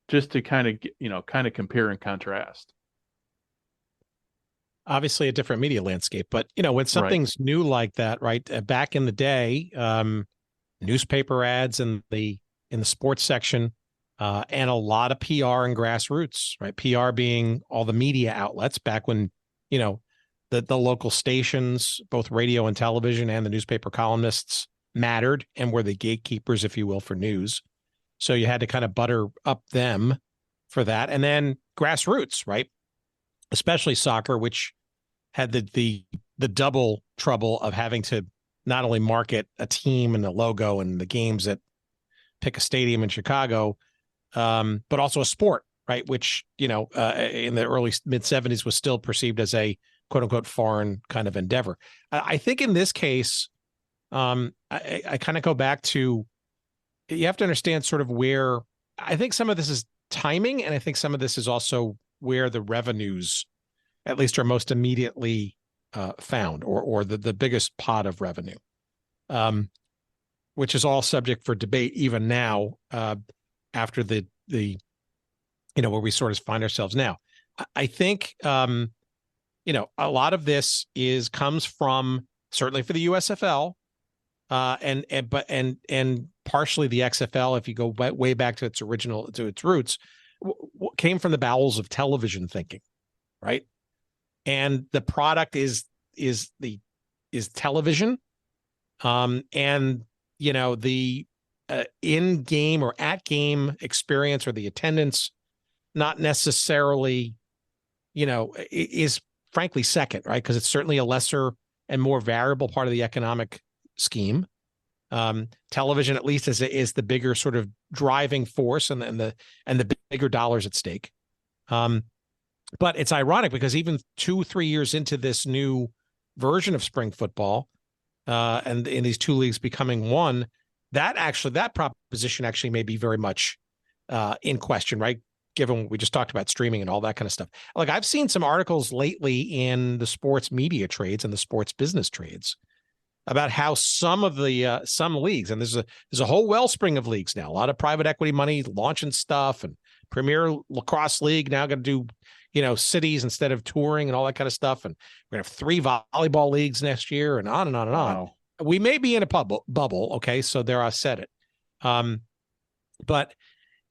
Speaker 3: Just to kind of compare and contrast.
Speaker 5: Obviously a different media landscape, but when something's new like that, right? Back in the day, newspaper ads in the sports section, and a lot of PR and grassroots, right? PR being all the media outlets back when, the local stations, both radio and television, and the newspaper columnists mattered and were the gatekeepers, if you will, for news. So you had to kind of butter up them for that. And then grassroots, right? Especially soccer, which had the double trouble of having to not only market a team and the logo and the games at pick a stadium in Chicago, but also a sport, right? Which, in the early mid 70s was still perceived as a quote unquote foreign kind of endeavor. I think in this case, I kind of go back to, you have to understand sort of where I think some of this is timing. And I think some of this is also where the revenues at least are most immediately found or the biggest pot of revenue, which is all subject for debate even now after the where we sort of find ourselves now. I think, a lot of this comes from certainly for the USFL and partially the XFL, if you go way back to its roots, came from the bowels of television thinking, right? And the product is television, and the in-game or at-game experience or the attendance, not necessarily, is frankly second, right? Because it's certainly a lesser and more variable part of the economic scheme. Television, at least, is the bigger sort of driving force and the bigger dollars at stake. But it's ironic because even 2-3 years into this new version of spring football, and in these two leagues becoming one, that proposition actually may be very much in question, right? Given what we just talked about streaming and all that kind of stuff. Like, I've seen some articles lately in the sports media trades and the sports business trades about how some of the some leagues, and there's a whole wellspring of leagues now, a lot of private equity money launching stuff, and Premier Lacrosse League now going to do cities instead of touring and all that kind of stuff, and we're gonna have 3 volleyball leagues next year, and on and on and on. We may be in a bubble, okay? So there, I said it. But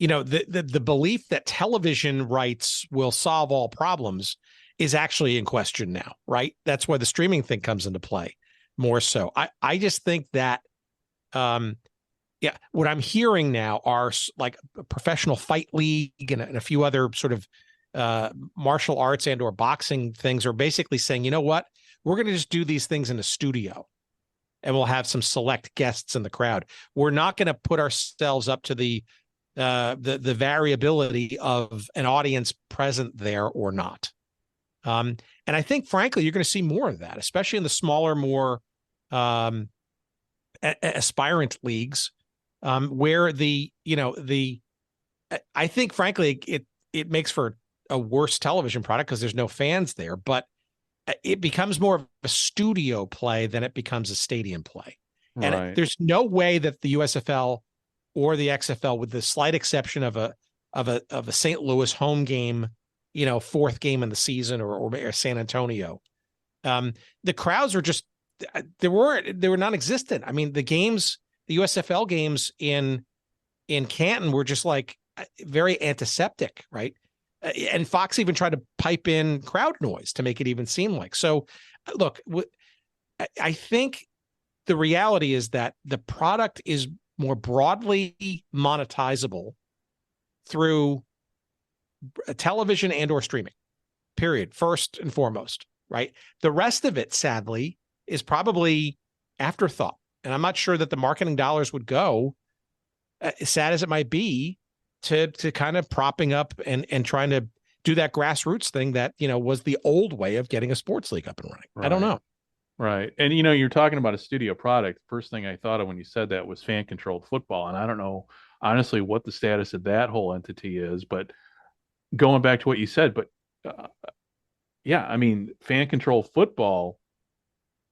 Speaker 5: the belief that television rights will solve all problems is actually in question now, right? That's where the streaming thing comes into play more so. I just think that, what I'm hearing now are like a professional fight league and a few other sort of martial arts and or boxing things are basically saying, you know what, we're going to just do these things in a studio and we'll have some select guests in the crowd. We're not going to put ourselves up to the variability of an audience present there or not. And I think, frankly, you're going to see more of that, especially in the smaller, more aspirant leagues, where I think, frankly, it makes for a worse television product because there's no fans there, but it becomes more of a studio play than it becomes a stadium play.
Speaker 3: Right.
Speaker 5: And there's no way that the USFL or the XFL, with the slight exception of a St. Louis home game, fourth game in the season, or San Antonio, the crowds are just they were non-existent. I mean, the USFL games in Canton were just like very antiseptic, right? And Fox even tried to pipe in crowd noise to make it even seem like. So, look, I think the reality is that the product is more broadly monetizable through television and or streaming, period, first and foremost, right? The rest of it, sadly, is probably afterthought. And I'm not sure that the marketing dollars would go, as sad as it might be, to kind of propping up and trying to do that grassroots thing that, was the old way of getting a sports league up and running.
Speaker 3: Right.
Speaker 5: I don't know.
Speaker 3: Right. And, you're talking about a studio product. First thing I thought of when you said that was fan-controlled football. And I don't know, honestly, what the status of that whole entity is. But going back to what you said, yeah, I mean, fan-controlled football,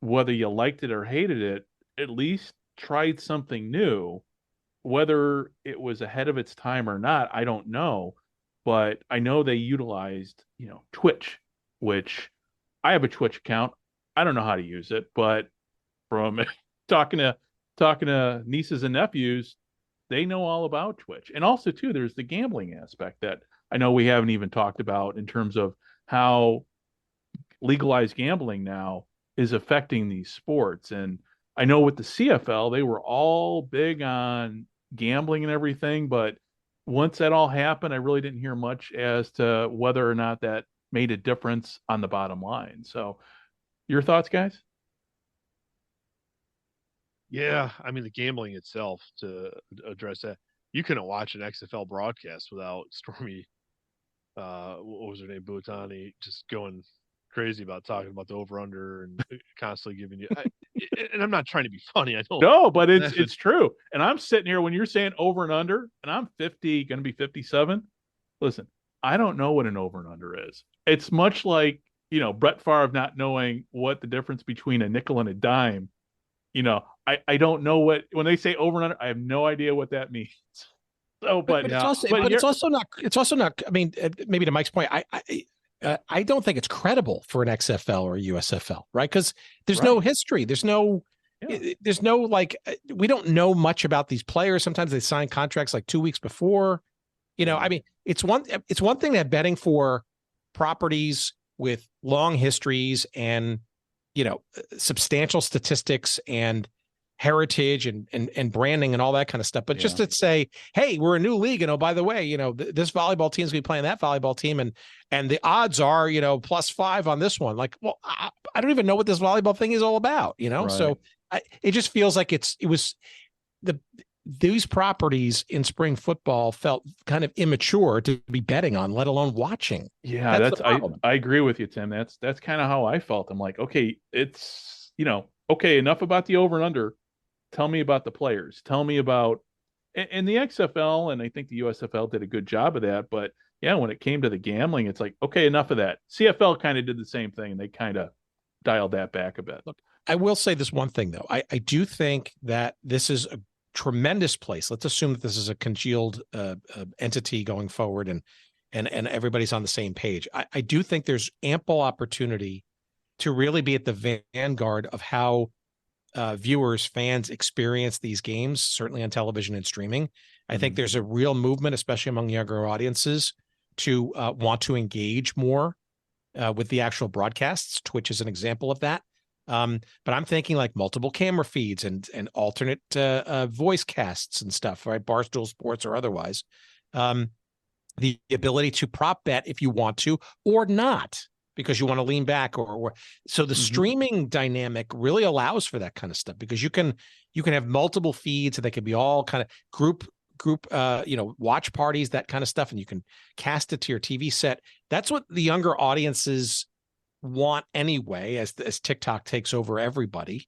Speaker 3: whether you liked it or hated it, at least tried something new. Whether it was ahead of its time or not, I don't know. But I know they utilized, Twitch, which I have a Twitch account. I don't know how to use it, but from talking to nieces and nephews, they know all about Twitch. And also, too, there's the gambling aspect that I know we haven't even talked about in terms of how legalized gambling now is affecting these sports. And I know with the CFL, they were all big on gambling and everything, but once that all happened, I really didn't hear much as to whether or not that made a difference on the bottom line. So, your thoughts, guys?
Speaker 4: Yeah, I mean the gambling itself, to address that, you couldn't watch an XFL broadcast without Stormy, what was her name, Butani, just going crazy about talking about the over under and constantly giving you. And I'm not trying to be funny. I know.
Speaker 3: No, but it's true. And I'm sitting here when you're saying over and under, and I'm 50, going to be 57. Listen, I don't know what an over and under is. It's much like, Brett Favre not knowing what the difference between a nickel and a dime. I don't know when they say over and under, I have no idea what that means. So, but
Speaker 5: it's also not. I mean, maybe to Mike's point, I don't think it's credible for an XFL or a USFL, right? Because there's no history. There's no we don't know much about these players. Sometimes they sign contracts like 2 weeks before. I mean, it's one thing that betting for properties with long histories and, substantial statistics and heritage and branding and all that kind of stuff. But just to say, hey, we're a new league. And, oh, by the way, this volleyball team is going to be playing that volleyball team. And the odds are, +5 on this one. Like, well, I don't even know what this volleyball thing is all about, Right. So it just feels like these properties in spring football felt kind of immature to be betting on, let alone watching.
Speaker 3: Yeah, I agree with you, Tim. That's kind of how I felt. I'm like, okay, it's, okay, enough about the over and under. Tell me about the players. Tell me about, and the XFL, and I think the USFL did a good job of that. But yeah, when it came to the gambling, it's like, okay, enough of that. CFL kind of did the same thing, and they kind of dialed that back a bit.
Speaker 5: Look, I will say this one thing, though. I do think that this is a tremendous place. Let's assume that this is a congealed entity going forward, and everybody's on the same page. I do think there's ample opportunity to really be at the vanguard of how viewers, fans experience these games, certainly on television and streaming. I think there's a real movement, especially among younger audiences, to want to engage more with the actual broadcasts. Twitch is an example of that. But I'm thinking like multiple camera feeds and alternate voice casts and stuff, right? Barstool Sports or otherwise. The ability to prop bet if you want to or not, because you want to lean back or so the streaming dynamic really allows for that kind of stuff, because you can have multiple feeds and they can be all kind of group watch parties, that kind of stuff, and you can cast it to your TV set. That's what the younger audiences want anyway, as TikTok takes over everybody.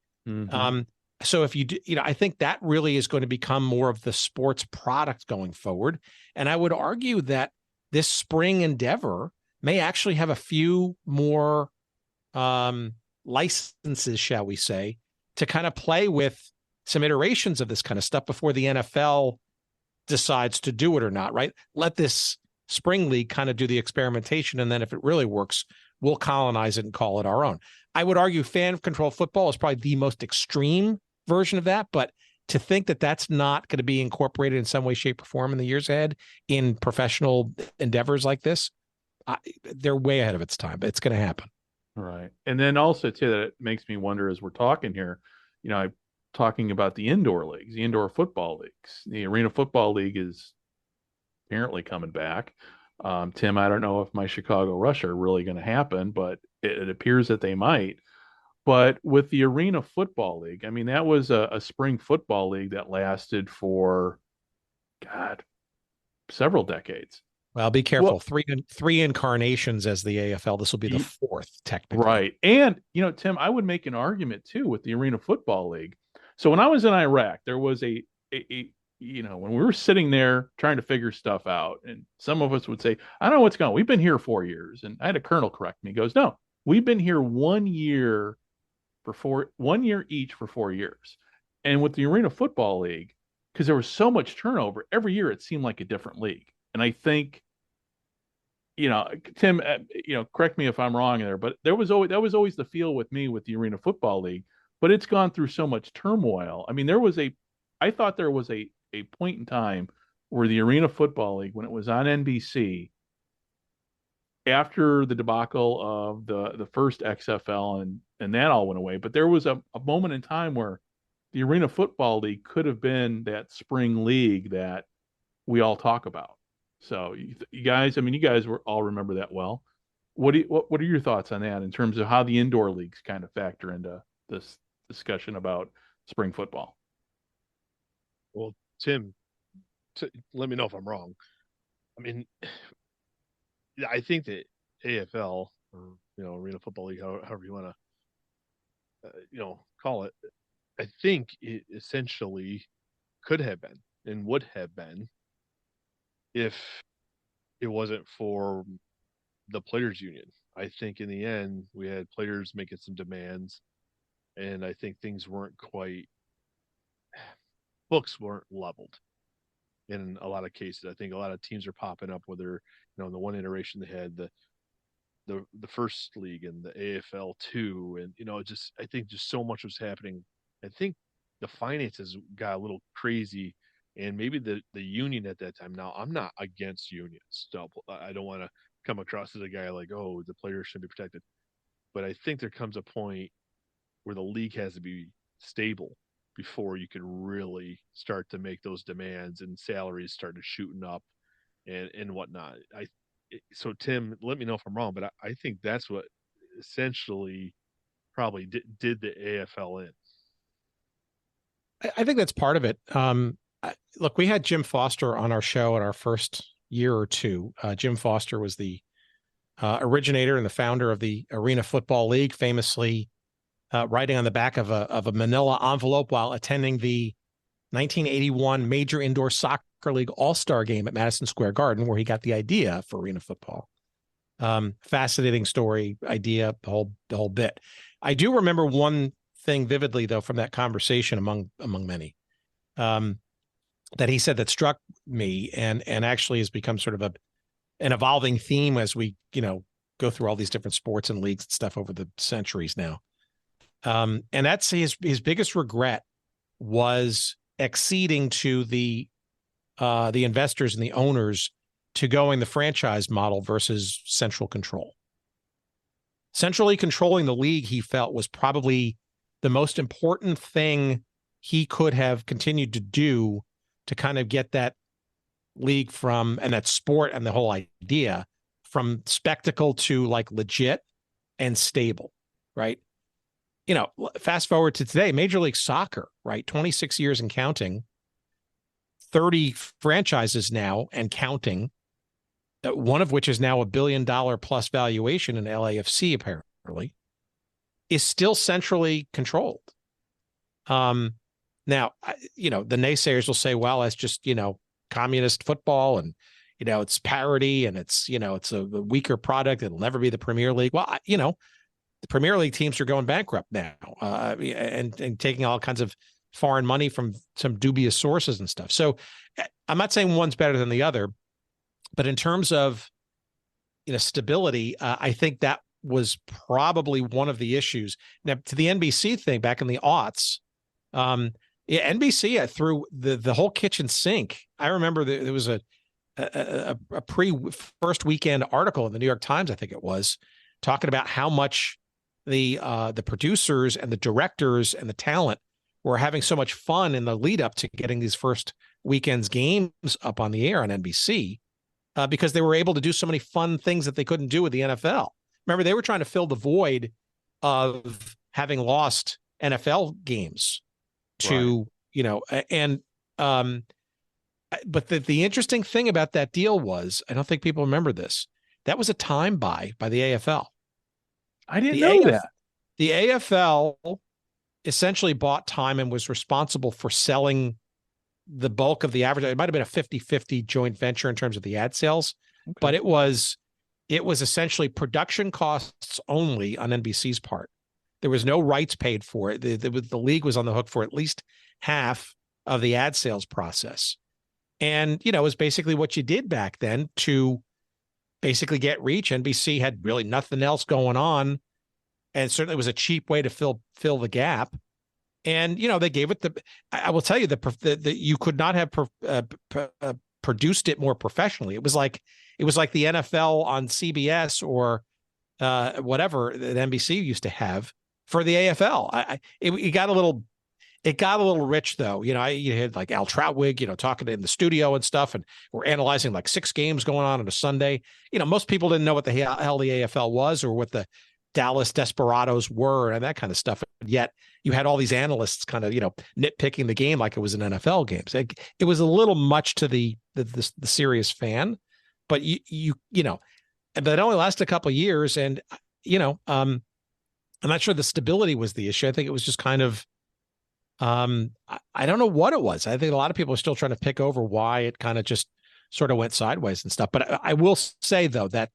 Speaker 5: So if you do, I think that really is going to become more of the sports product going forward. And I would argue that this spring endeavor may actually have a few more licenses, shall we say, to kind of play with some iterations of this kind of stuff before the NFL decides to do it or not, right? Let this spring league kind of do the experimentation. And then if it really works, we'll colonize it and call it our own. I would argue fan control football is probably the most extreme version of that, but to think that that's not going to be incorporated in some way, shape, or form in the years ahead in professional endeavors like this, they're way ahead of its time, but it's going to happen.
Speaker 3: Right. And then also too, that it makes me wonder as we're talking here, I'm talking about the indoor leagues, the indoor football leagues. The Arena Football League is apparently coming back. Tim, I don't know if my Chicago Rush are really going to happen, but it appears that they might. But with the Arena Football League, I mean, that was a spring football league that lasted for, God, several decades.
Speaker 5: Well, be careful. Three incarnations as the AFL. This will be the fourth, technically.
Speaker 3: Right. And, Tim, I would make an argument, too, with the Arena Football League. So when I was in Iraq, there was when we were sitting there trying to figure stuff out, and some of us would say, I don't know what's going on. We've been here 4 years. And I had a colonel correct me. He goes, no, we've been here 1 year for 1 year each for 4 years. And with the Arena Football League, because there was so much turnover, every year it seemed like a different league. And I think, Tim, correct me if I'm wrong there, but that was always the feel with me with the Arena Football League. But it's gone through so much turmoil. I mean, I thought there was a point in time where the Arena Football League, when it was on NBC, after the debacle of the first XFL and that all went away, but there was a moment in time where the Arena Football League could have been that spring league that we all talk about. So you guys all remember that well. What are your thoughts on that in terms of how the indoor leagues kind of factor into this discussion about spring football?
Speaker 4: Well, Tim, let me know if I'm wrong. I mean, I think that AFL, or Arena Football League, however you want to, call it, I think it essentially could have been and would have been if it wasn't for the players' union. I think in the end we had players making some demands, and I think things weren't quite, books weren't leveled in a lot of cases. I think a lot of teams are popping up, whether in the one iteration they had the first league and the AFL2, and I think just so much was happening. I think the finances got a little crazy, and maybe the union at that time. Now, I'm not against unions. So I don't want to come across as a guy like, oh, the players should be protected. But I think there comes a point where the league has to be stable before you can really start to make those demands and salaries started shooting up and whatnot. So Tim, let me know if I'm wrong, but I think that's what essentially probably did the AFL in.
Speaker 5: I think that's part of it. Look, we had Jim Foster on our show in our first year or two. Jim Foster was the originator and the founder of the Arena Football League, famously writing on the back of a manila envelope while attending the 1981 Major Indoor Soccer League All-Star game at Madison Square Garden, where he got the idea for arena football. Fascinating story, idea, the whole bit. I do remember one thing vividly, though, from that conversation among many, that he said that struck me and actually has become sort of an evolving theme as we go through all these different sports and leagues and stuff over the centuries now. And that's his biggest regret was acceding to the the investors and the owners to going the franchise model versus central control. Centrally controlling the league, he felt, was probably the most important thing he could have continued to do to kind of get that league from, and that sport and the whole idea, from spectacle to like legit and stable, right? You know, fast forward to today, Major League Soccer, right? 26 years and counting, 30 franchises now and counting, one of which is now $1 billion plus valuation in LAFC, apparently, is still centrally controlled. Now, you know, the naysayers will say, well, that's just, you know, communist football and, you know, it's parity and it's, you know, it's a weaker product. It'll never be the Premier League. Well, you know, the Premier League teams are going bankrupt now and taking all kinds of foreign money from some dubious sources and stuff. So I'm not saying one's better than the other, but in terms of, you know, stability, I think that was probably one of the issues. Now, to the NBC thing back in the aughts, yeah, NBC threw the whole kitchen sink. I remember there was a pre-first weekend article in the New York Times, I think it was, talking about how much the producers and the directors and the talent were having so much fun in the lead up to getting these first weekend's games up on the air on NBC, because they were able to do so many fun things that they couldn't do with the NFL. Remember, they were trying to fill the void of having lost NFL games to, right, you know, and but the interesting thing about that deal was, I don't think people remember this, that was a time buy by the AFL.
Speaker 3: I didn't know that.
Speaker 5: The AFL essentially bought time and was responsible for selling the bulk of the average. It might have been a 50-50 joint venture in terms of the ad sales, okay, but it was essentially production costs only on NBC's part. There was no rights paid for it. The league was on the hook for at least half of the ad sales process. And, you know, it was basically what you did back then to basically get reach. NBC had really nothing else going on. And certainly it was a cheap way to fill the gap. And, you know, they gave it I will tell you that you could not have produced it more professionally. It was like the NFL on CBS or whatever that NBC used to have for the AFL. It got a little rich, though. You know, you had like Al Troutwig, you know, talking in the studio and stuff, and we're analyzing like 6 games going on a Sunday. You know, most people didn't know what the hell the AFL was or what the Dallas Desperados were and that kind of stuff. Yet you had all these analysts kind of, you know, nitpicking the game like it was an NFL game. So it was a little much to the serious fan, but you know, but it only lasted a couple of years, and you know, I'm not sure the stability was the issue. I think it was just kind of, I don't know what it was. I think a lot of people are still trying to pick over why it kind of just sort of went sideways and stuff. But I will say, though, that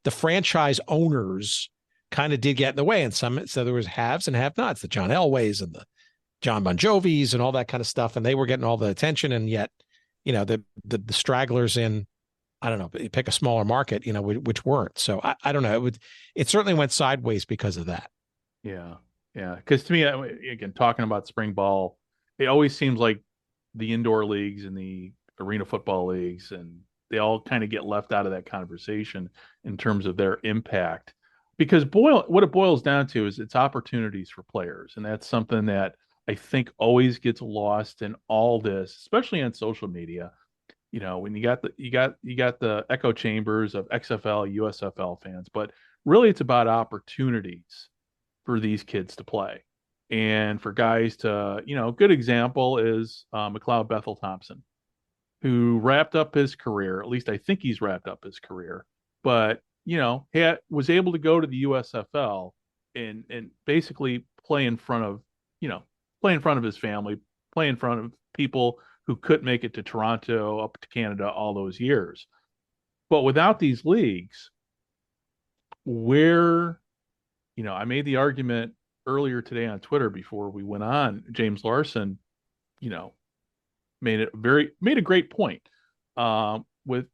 Speaker 5: the franchise owners kind of did get in the way. And so there was haves and have-nots, the John Elways and the John Bon Jovis and all that kind of stuff. And they were getting all the attention. And yet, you know, the stragglers in, I don't know, pick a smaller market, you know, which weren't. So I don't know. It certainly went sideways because of that.
Speaker 3: Yeah. Yeah. Because to me, again, talking about spring ball, it always seems like the indoor leagues and the arena football leagues, and they all kind of get left out of that conversation in terms of their impact. Because what it boils down to is it's opportunities for players. And that's something that I think always gets lost in all this, especially on social media. You know, when you got the echo chambers of XFL, USFL fans, but really it's about opportunities for these kids to play and for guys to, you know, a good example is McLeod Bethel Thompson, who wrapped up his career. At least I think he's wrapped up his career, but you know, was able to go to the USFL and basically play in front of his family, play in front of people who couldn't make it to Toronto, up to Canada, all those years. But without these leagues, you know, I made the argument earlier today on Twitter before we went on. James Larson, you know, made a great point with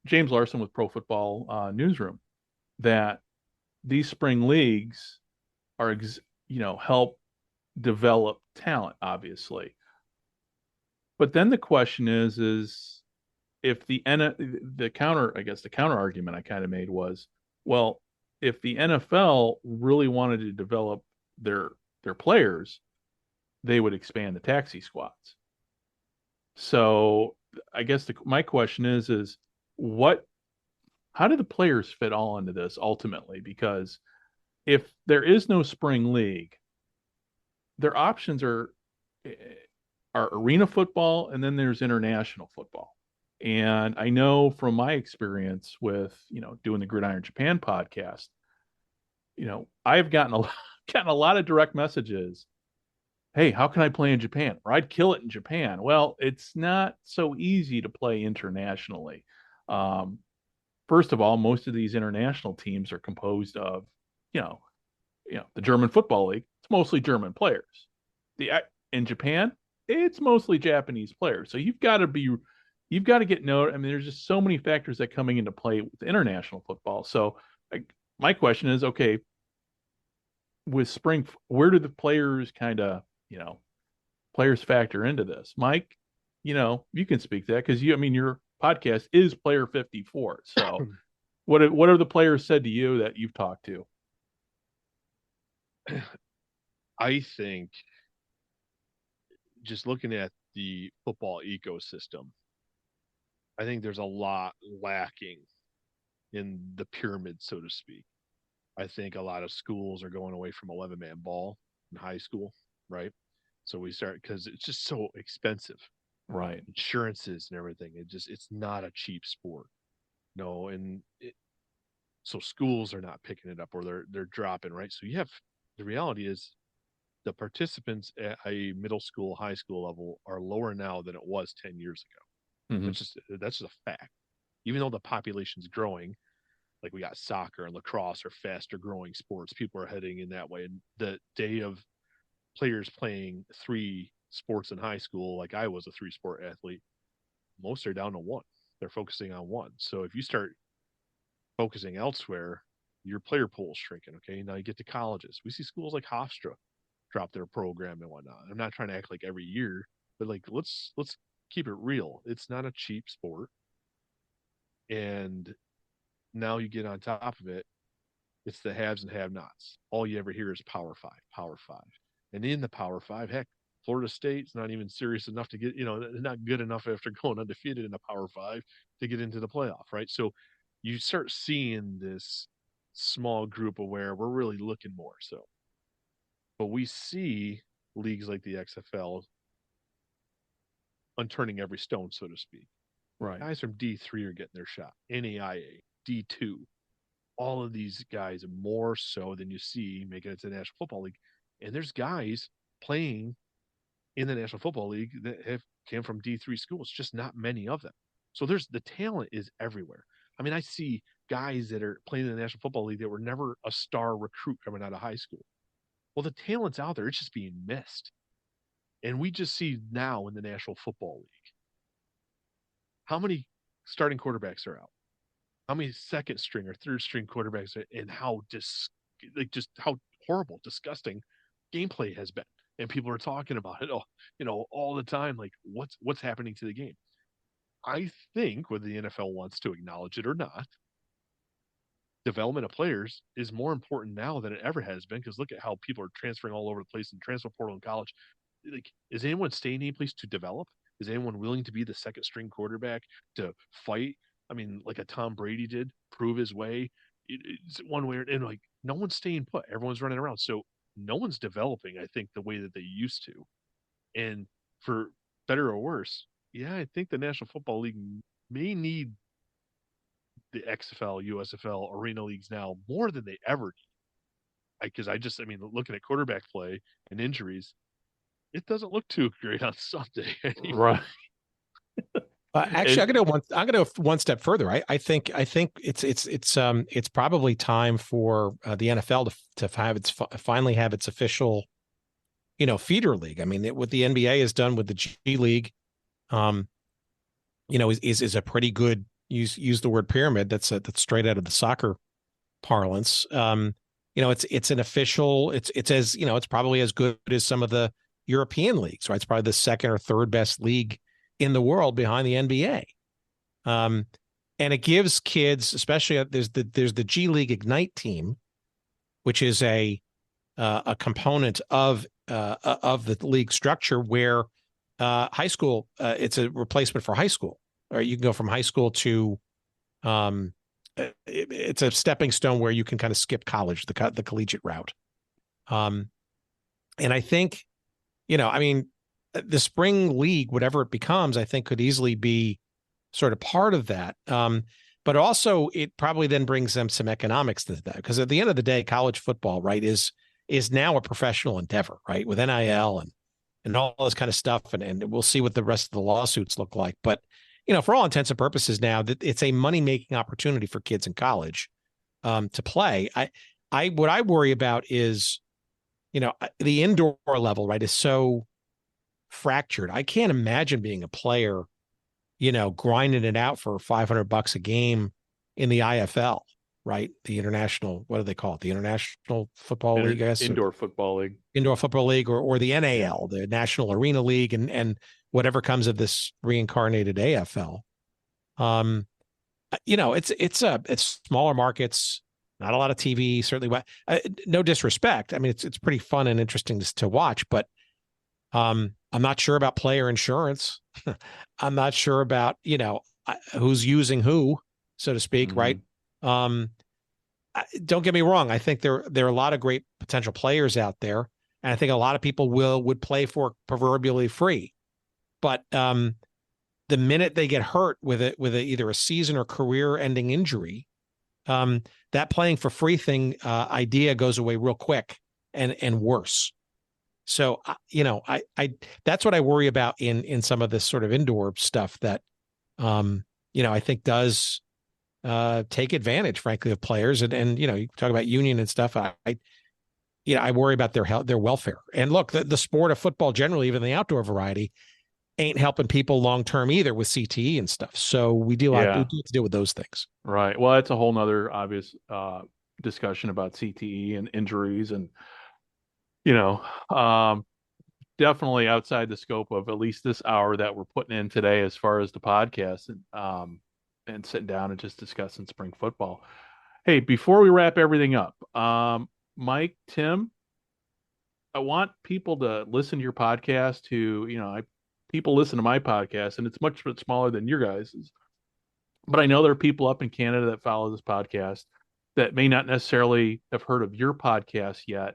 Speaker 3: James Larson with Pro Football Newsroom, that these spring leagues are, you know, help develop talent, obviously. But then the question is if the counter, I guess the counter argument I kind of made was, well, if the NFL really wanted to develop their players, they would expand the taxi squads. So I guess my question is what, how do the players fit all into this ultimately? Because if there is no spring league, their options are arena football and then there's international football. And I know from my experience with, doing the Gridiron Japan podcast, I've gotten a lot of direct messages. Hey, how can I play in Japan? Or I'd kill it in Japan. Well, it's not so easy to play internationally. Um, First of all, most of these international teams are composed of, you know, the German Football League. It's mostly German players. The In Japan, it's mostly Japanese players. So you've got to get noted. I mean, there's just so many factors that coming into play with international football. So my question is, okay, with spring, where do the players kind of, players factor into this? Mike, you can speak to that because your podcast is Player 54. So what have the players said to you that you've talked to?
Speaker 4: I think just looking at the football ecosystem, I think there's a lot lacking in the pyramid, so to speak. I think a lot of schools are going away from 11-man ball in high school, right? So we start because it's just so expensive,
Speaker 3: Right.
Speaker 4: insurances and everything. It's not a cheap sport, no, so schools are not picking it up or they're dropping, right? So you have the reality is the participants at a middle school, high school level are lower now than it was 10 years ago.
Speaker 3: Mm-hmm.
Speaker 4: That's just a fact. Even though the population's growing, like we got soccer and lacrosse are faster growing sports, people are heading in that way. And the day of players playing 3 sports in high school, like I was a 3-sport athlete, most are down to 1. They're focusing on 1. So if you start focusing elsewhere, your player pool is shrinking. Okay, now you get to colleges. We see schools like Hofstra drop their program and whatnot. I'm not trying to act like every year, but like let's keep it real. It's not a cheap sport, and now you get on top of it, it's the haves and have-nots. All you ever hear is Power Five, Power Five, and in the Power Five, heck, Florida State's not even serious enough to get, not good enough after going undefeated in the Power Five to get into the playoff, right? So you start seeing this small group of where we're really looking more. So, but we see leagues like the XFL unturning every stone, so to speak.
Speaker 3: Right.
Speaker 4: Guys from D3 are getting their shot. NAIA, D2, all of these guys more so than you see making it to the National Football League. And there's guys playing in the National Football League that have came from D3 schools, just not many of them. So there's the talent is everywhere. I mean, I see guys that are playing in the National Football League that were never a star recruit coming out of high school. Well, the talent's out there. It's just being missed. And we just see now in the National Football League, how many starting quarterbacks are out? How many second string or third string quarterbacks are, and how just how horrible, disgusting gameplay has been. And people are talking about it, all the time. Like what's happening to the game? I think whether the NFL wants to acknowledge it or not, development of players is more important now than it ever has been. Because look at how people are transferring all over the place in transfer portal in college. Like, is anyone staying any place to develop? Is anyone willing to be the second string quarterback to fight? I mean, like a Tom Brady did, prove his way. It's one way, and like no one's staying put. Everyone's running around, so no one's developing. I think the way that they used to, and for better or worse, yeah, I think the National Football League may need the XFL, USFL, arena leagues now more than they ever need. Because I mean, looking at quarterback play and injuries, it doesn't look too great on Sunday anymore.
Speaker 3: Right.
Speaker 5: Actually, I'm gonna go one step further. I think it's probably time for the NFL to finally have its official, feeder league. I mean, what the NBA has done with the G League, is a pretty good use the word pyramid. That's straight out of the soccer parlance. It's an official. It's as it's probably as good as some of the European leagues, right? It's probably the second or third best league in the world behind the NBA. And it gives kids, especially there's the G League Ignite team, which is a component of the league structure where high school, it's a replacement for high school, or you can go from high school to it's a stepping stone where you can kind of skip college, the collegiate route. And I think, I mean, the spring league, whatever it becomes, I think could easily be sort of part of that. But also it probably then brings them some economics to that, because at the end of the day, college football, right, is now a professional endeavor, right, with NIL and all this kind of stuff. And we'll see what the rest of the lawsuits look like. But, for all intents and purposes now, that it's a money-making opportunity for kids in college to play. What I worry about is, the indoor level, right, is so fractured. I can't imagine being a player, grinding it out for $500 a game in the IFL, right? The international, what do they call it? The International Football League, I guess.
Speaker 3: Indoor Football League.
Speaker 5: Indoor Football League, or the NAL, the National Arena League, and whatever comes of this reincarnated AFL. It's smaller markets, not a lot of TV, certainly. No disrespect. I mean, it's pretty fun and interesting to watch, but I'm not sure about player insurance. I'm not sure about, who's using who, so to speak, right? Don't get me wrong. I think there are a lot of great potential players out there, and I think a lot of people would play for proverbially free. But the minute they get hurt with either a season or career-ending injury, that playing for free thing idea goes away real quick and worse. So, I that's what I worry about in some of this sort of indoor stuff that, I think does take advantage, frankly, of players. And you talk about union and stuff. I worry about their health, their welfare. And look, the sport of football generally, even the outdoor variety, ain't helping people long term either with CTE and stuff. So we do have to deal with those things.
Speaker 3: Right. Well, that's a whole nother obvious discussion about CTE and injuries, and definitely outside the scope of at least this hour that we're putting in today as far as the podcast, and sitting down and just discussing spring football. Hey, before we wrap everything up, Mike, Tim, I want people to listen to your podcast people listen to my podcast, and it's much smaller than your guys's. But I know there are people up in Canada that follow this podcast that may not necessarily have heard of your podcast yet.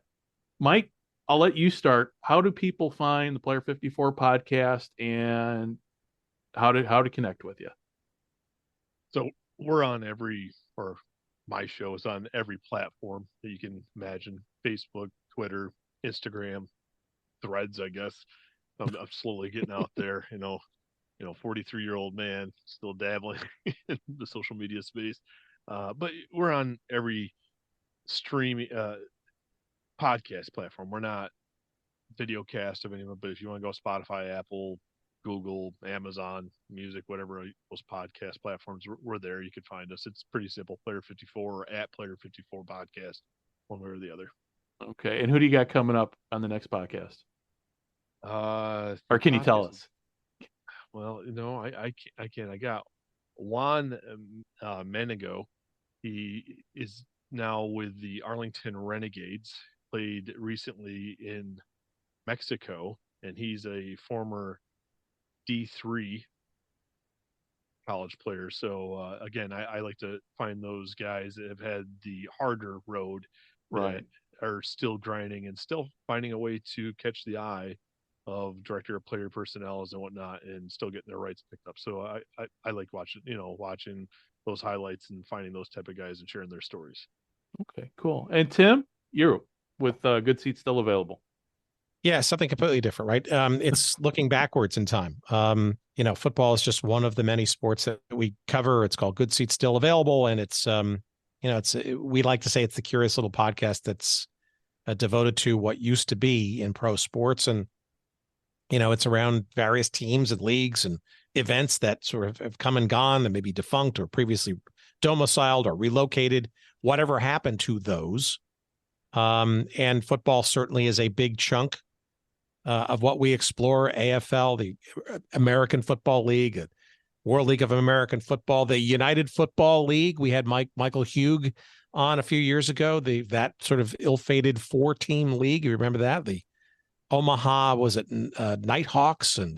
Speaker 3: Mike, I'll let you start. How do people find the Player 54 podcast, and how to connect with you?
Speaker 4: So we're on my show is on every platform that you can imagine: Facebook, Twitter, Instagram, Threads, I guess. I'm slowly getting out there, 43-year-old man still dabbling in the social media space. But we're on every streaming podcast platform. We're not video cast of anyone, but if you want to go Spotify, Apple, Google, Amazon Music, whatever those podcast platforms, we're there. You can find us. It's pretty simple. Player 54 or at Player 54 podcast, one way or the other.
Speaker 3: Okay. And who do you got coming up on the next podcast? Or can you tell us?
Speaker 4: Well, I can't. I got Juan Menego. He is now with the Arlington Renegades, played recently in Mexico, and he's a former D3 college player. So again, I like to find those guys that have had the harder road,
Speaker 3: right,
Speaker 4: that are still grinding and still finding a way to catch the eye of director of player personnel and whatnot, and still getting their rights picked up. So I like watching those highlights and finding those type of guys and sharing their stories.
Speaker 3: Okay, cool. And Tim, you're with Good Seats still available.
Speaker 5: Yeah, something completely different, right? It's looking backwards in time. Football is just one of the many sports that we cover. It's called Good Seats Still Available, and it's we like to say it's the curious little podcast that's devoted to what used to be in pro sports, and it's around various teams and leagues and events that sort of have come and gone, that may be defunct or previously domiciled or relocated, whatever happened to those. And football certainly is a big chunk of what we explore. AFL, the American Football League, World League of American Football, the United Football League. We had Michael Hugh on a few years ago. That sort of ill-fated 4-team league. You remember that? The Omaha, was it Nighthawks and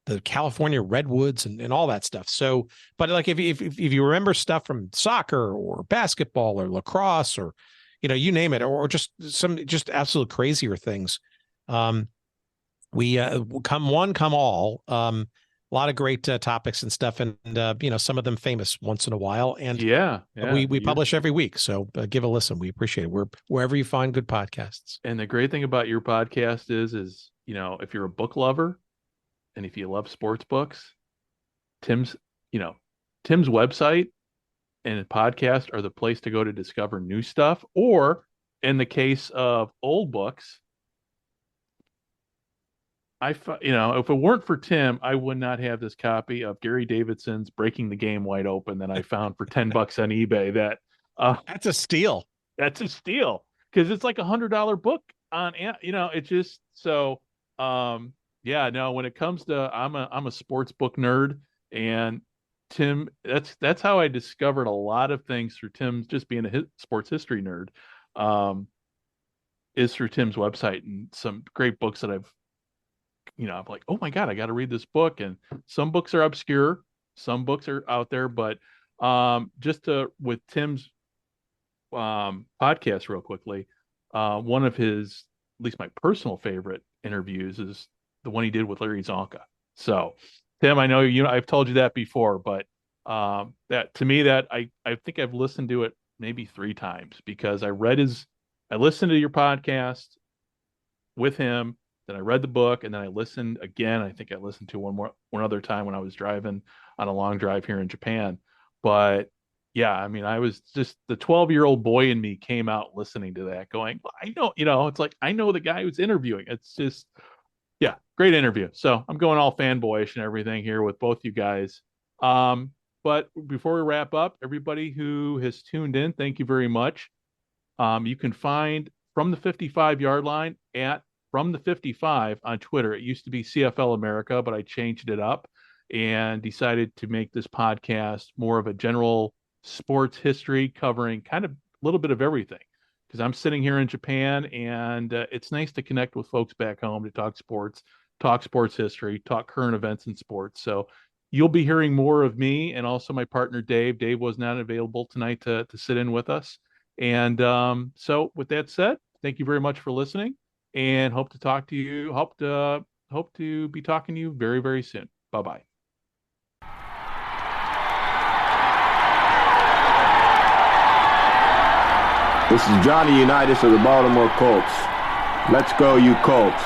Speaker 5: the California Redwoods and all that stuff. So, but like if you remember stuff from soccer or basketball or lacrosse or, you name it, or just absolute crazier things. We come one, come all. A lot of great topics and stuff, and some of them famous once in a while. And we publish every week, so give a listen. We appreciate it. We're wherever you find good podcasts.
Speaker 3: And the great thing about your podcast is if you're a book lover, and if you love sports books, Tim's website and podcast are the place to go to discover new stuff. Or in the case of old books, if it weren't for Tim, I would not have this copy of Gary Davidson's Breaking the Game Wide Open that I found for $10 on eBay.
Speaker 5: That's a steal.
Speaker 3: That's a steal because it's like $100 book on. It's just so. When it comes to, I'm a sports book nerd, and Tim, that's how I discovered a lot of things through Tim's, just being a sports history nerd, is through Tim's website and some great books that I'm like, oh my God, I got to read this book. And some books are obscure, some books are out there, but with Tim's podcast real quickly, one of his, at least my personal favorite interviews is the one he did with Larry Zonka. So Tim, I know I've told you that before, but that to me, that I think I've listened to it maybe 3 times because I listened to your podcast with him, then I read the book, and then I listened again. I think I listened to one other time when I was driving on a long drive here in Japan. But yeah, I was just, the 12-year-old boy in me came out listening to that going, well, I know, it's like, I know the guy who's interviewing. It's just, yeah, great interview. So I'm going all fanboyish and everything here with both you guys. But before we wrap up, everybody who has tuned in, thank you very much. You can find From the 55-Yard Line at From the 55 on Twitter. It used to be CFL America, but I changed it up and decided to make this podcast more of a general sports history, covering kind of a little bit of everything. Because I'm sitting here in Japan, and it's nice to connect with folks back home to talk sports history, talk current events in sports. So you'll be hearing more of me and also my partner, Dave. Dave was not available tonight to sit in with us. And so with that said, thank you very much for listening, and hope to talk to you. Hope to be talking to you very, very soon. Bye-bye.
Speaker 6: This is Johnny Unitas of the Baltimore Colts. Let's go, you Colts.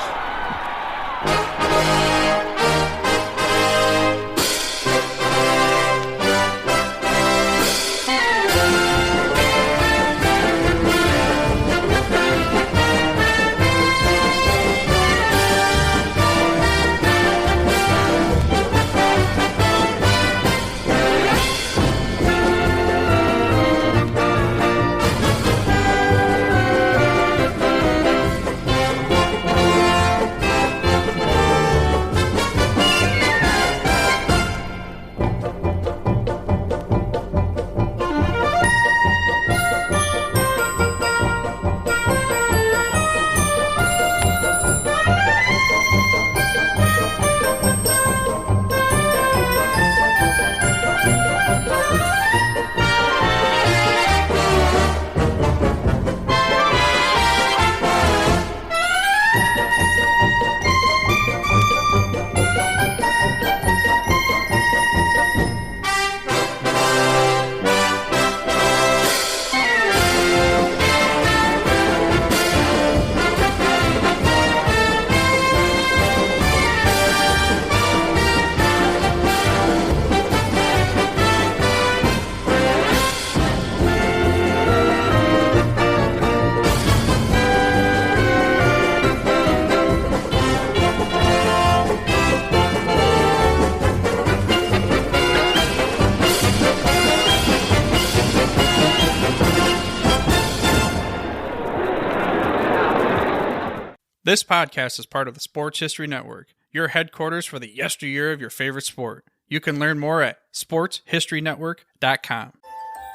Speaker 1: This podcast is part of the Sports History Network, your headquarters for the yesteryear of your favorite sport. You can learn more at sportshistorynetwork.com.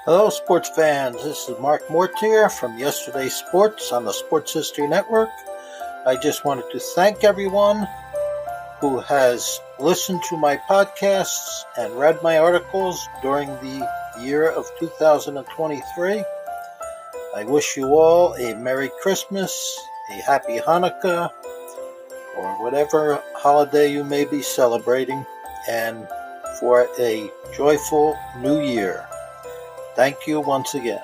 Speaker 7: Hello, sports fans. This is Mark Mortier from Yesterday's Sports on the Sports History Network. I just wanted to thank everyone who has listened to my podcasts and read my articles during the year of 2023. I wish you all a Merry Christmas, a Happy Hanukkah, or whatever holiday you may be celebrating, and for a joyful New Year. Thank you once again.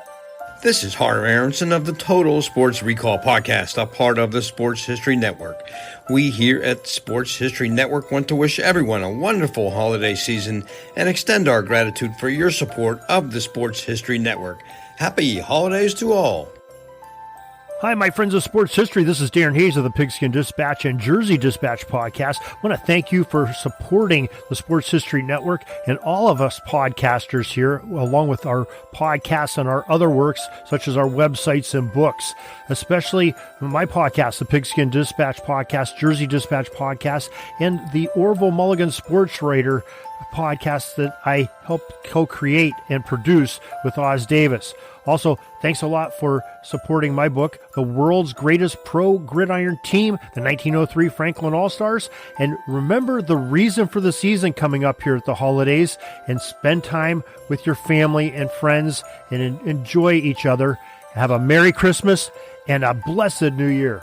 Speaker 8: This is Harv Aronson of the Total Sports Recall Podcast, a part of the Sports History Network. We here at Sports History Network want to wish everyone a wonderful holiday season and extend our gratitude for your support of the Sports History Network. Happy holidays to all.
Speaker 9: Hi, my friends of sports history. This is Darren Hayes of the Pigskin Dispatch and Jersey Dispatch podcast. I want to thank you for supporting the Sports History Network and all of us podcasters here, along with our podcasts and our other works, such as our websites and books, especially my podcast, the Pigskin Dispatch podcast, Jersey Dispatch podcast, and the Orville Mulligan Sports Writer podcast that I helped co-create and produce with Oz Davis. Also, thanks a lot for supporting my book, The World's Greatest Pro Gridiron Team, the 1903 Franklin All-Stars. And remember the reason for the season coming up here at the holidays, and spend time with your family and friends and enjoy each other. Have a Merry Christmas and a blessed New Year.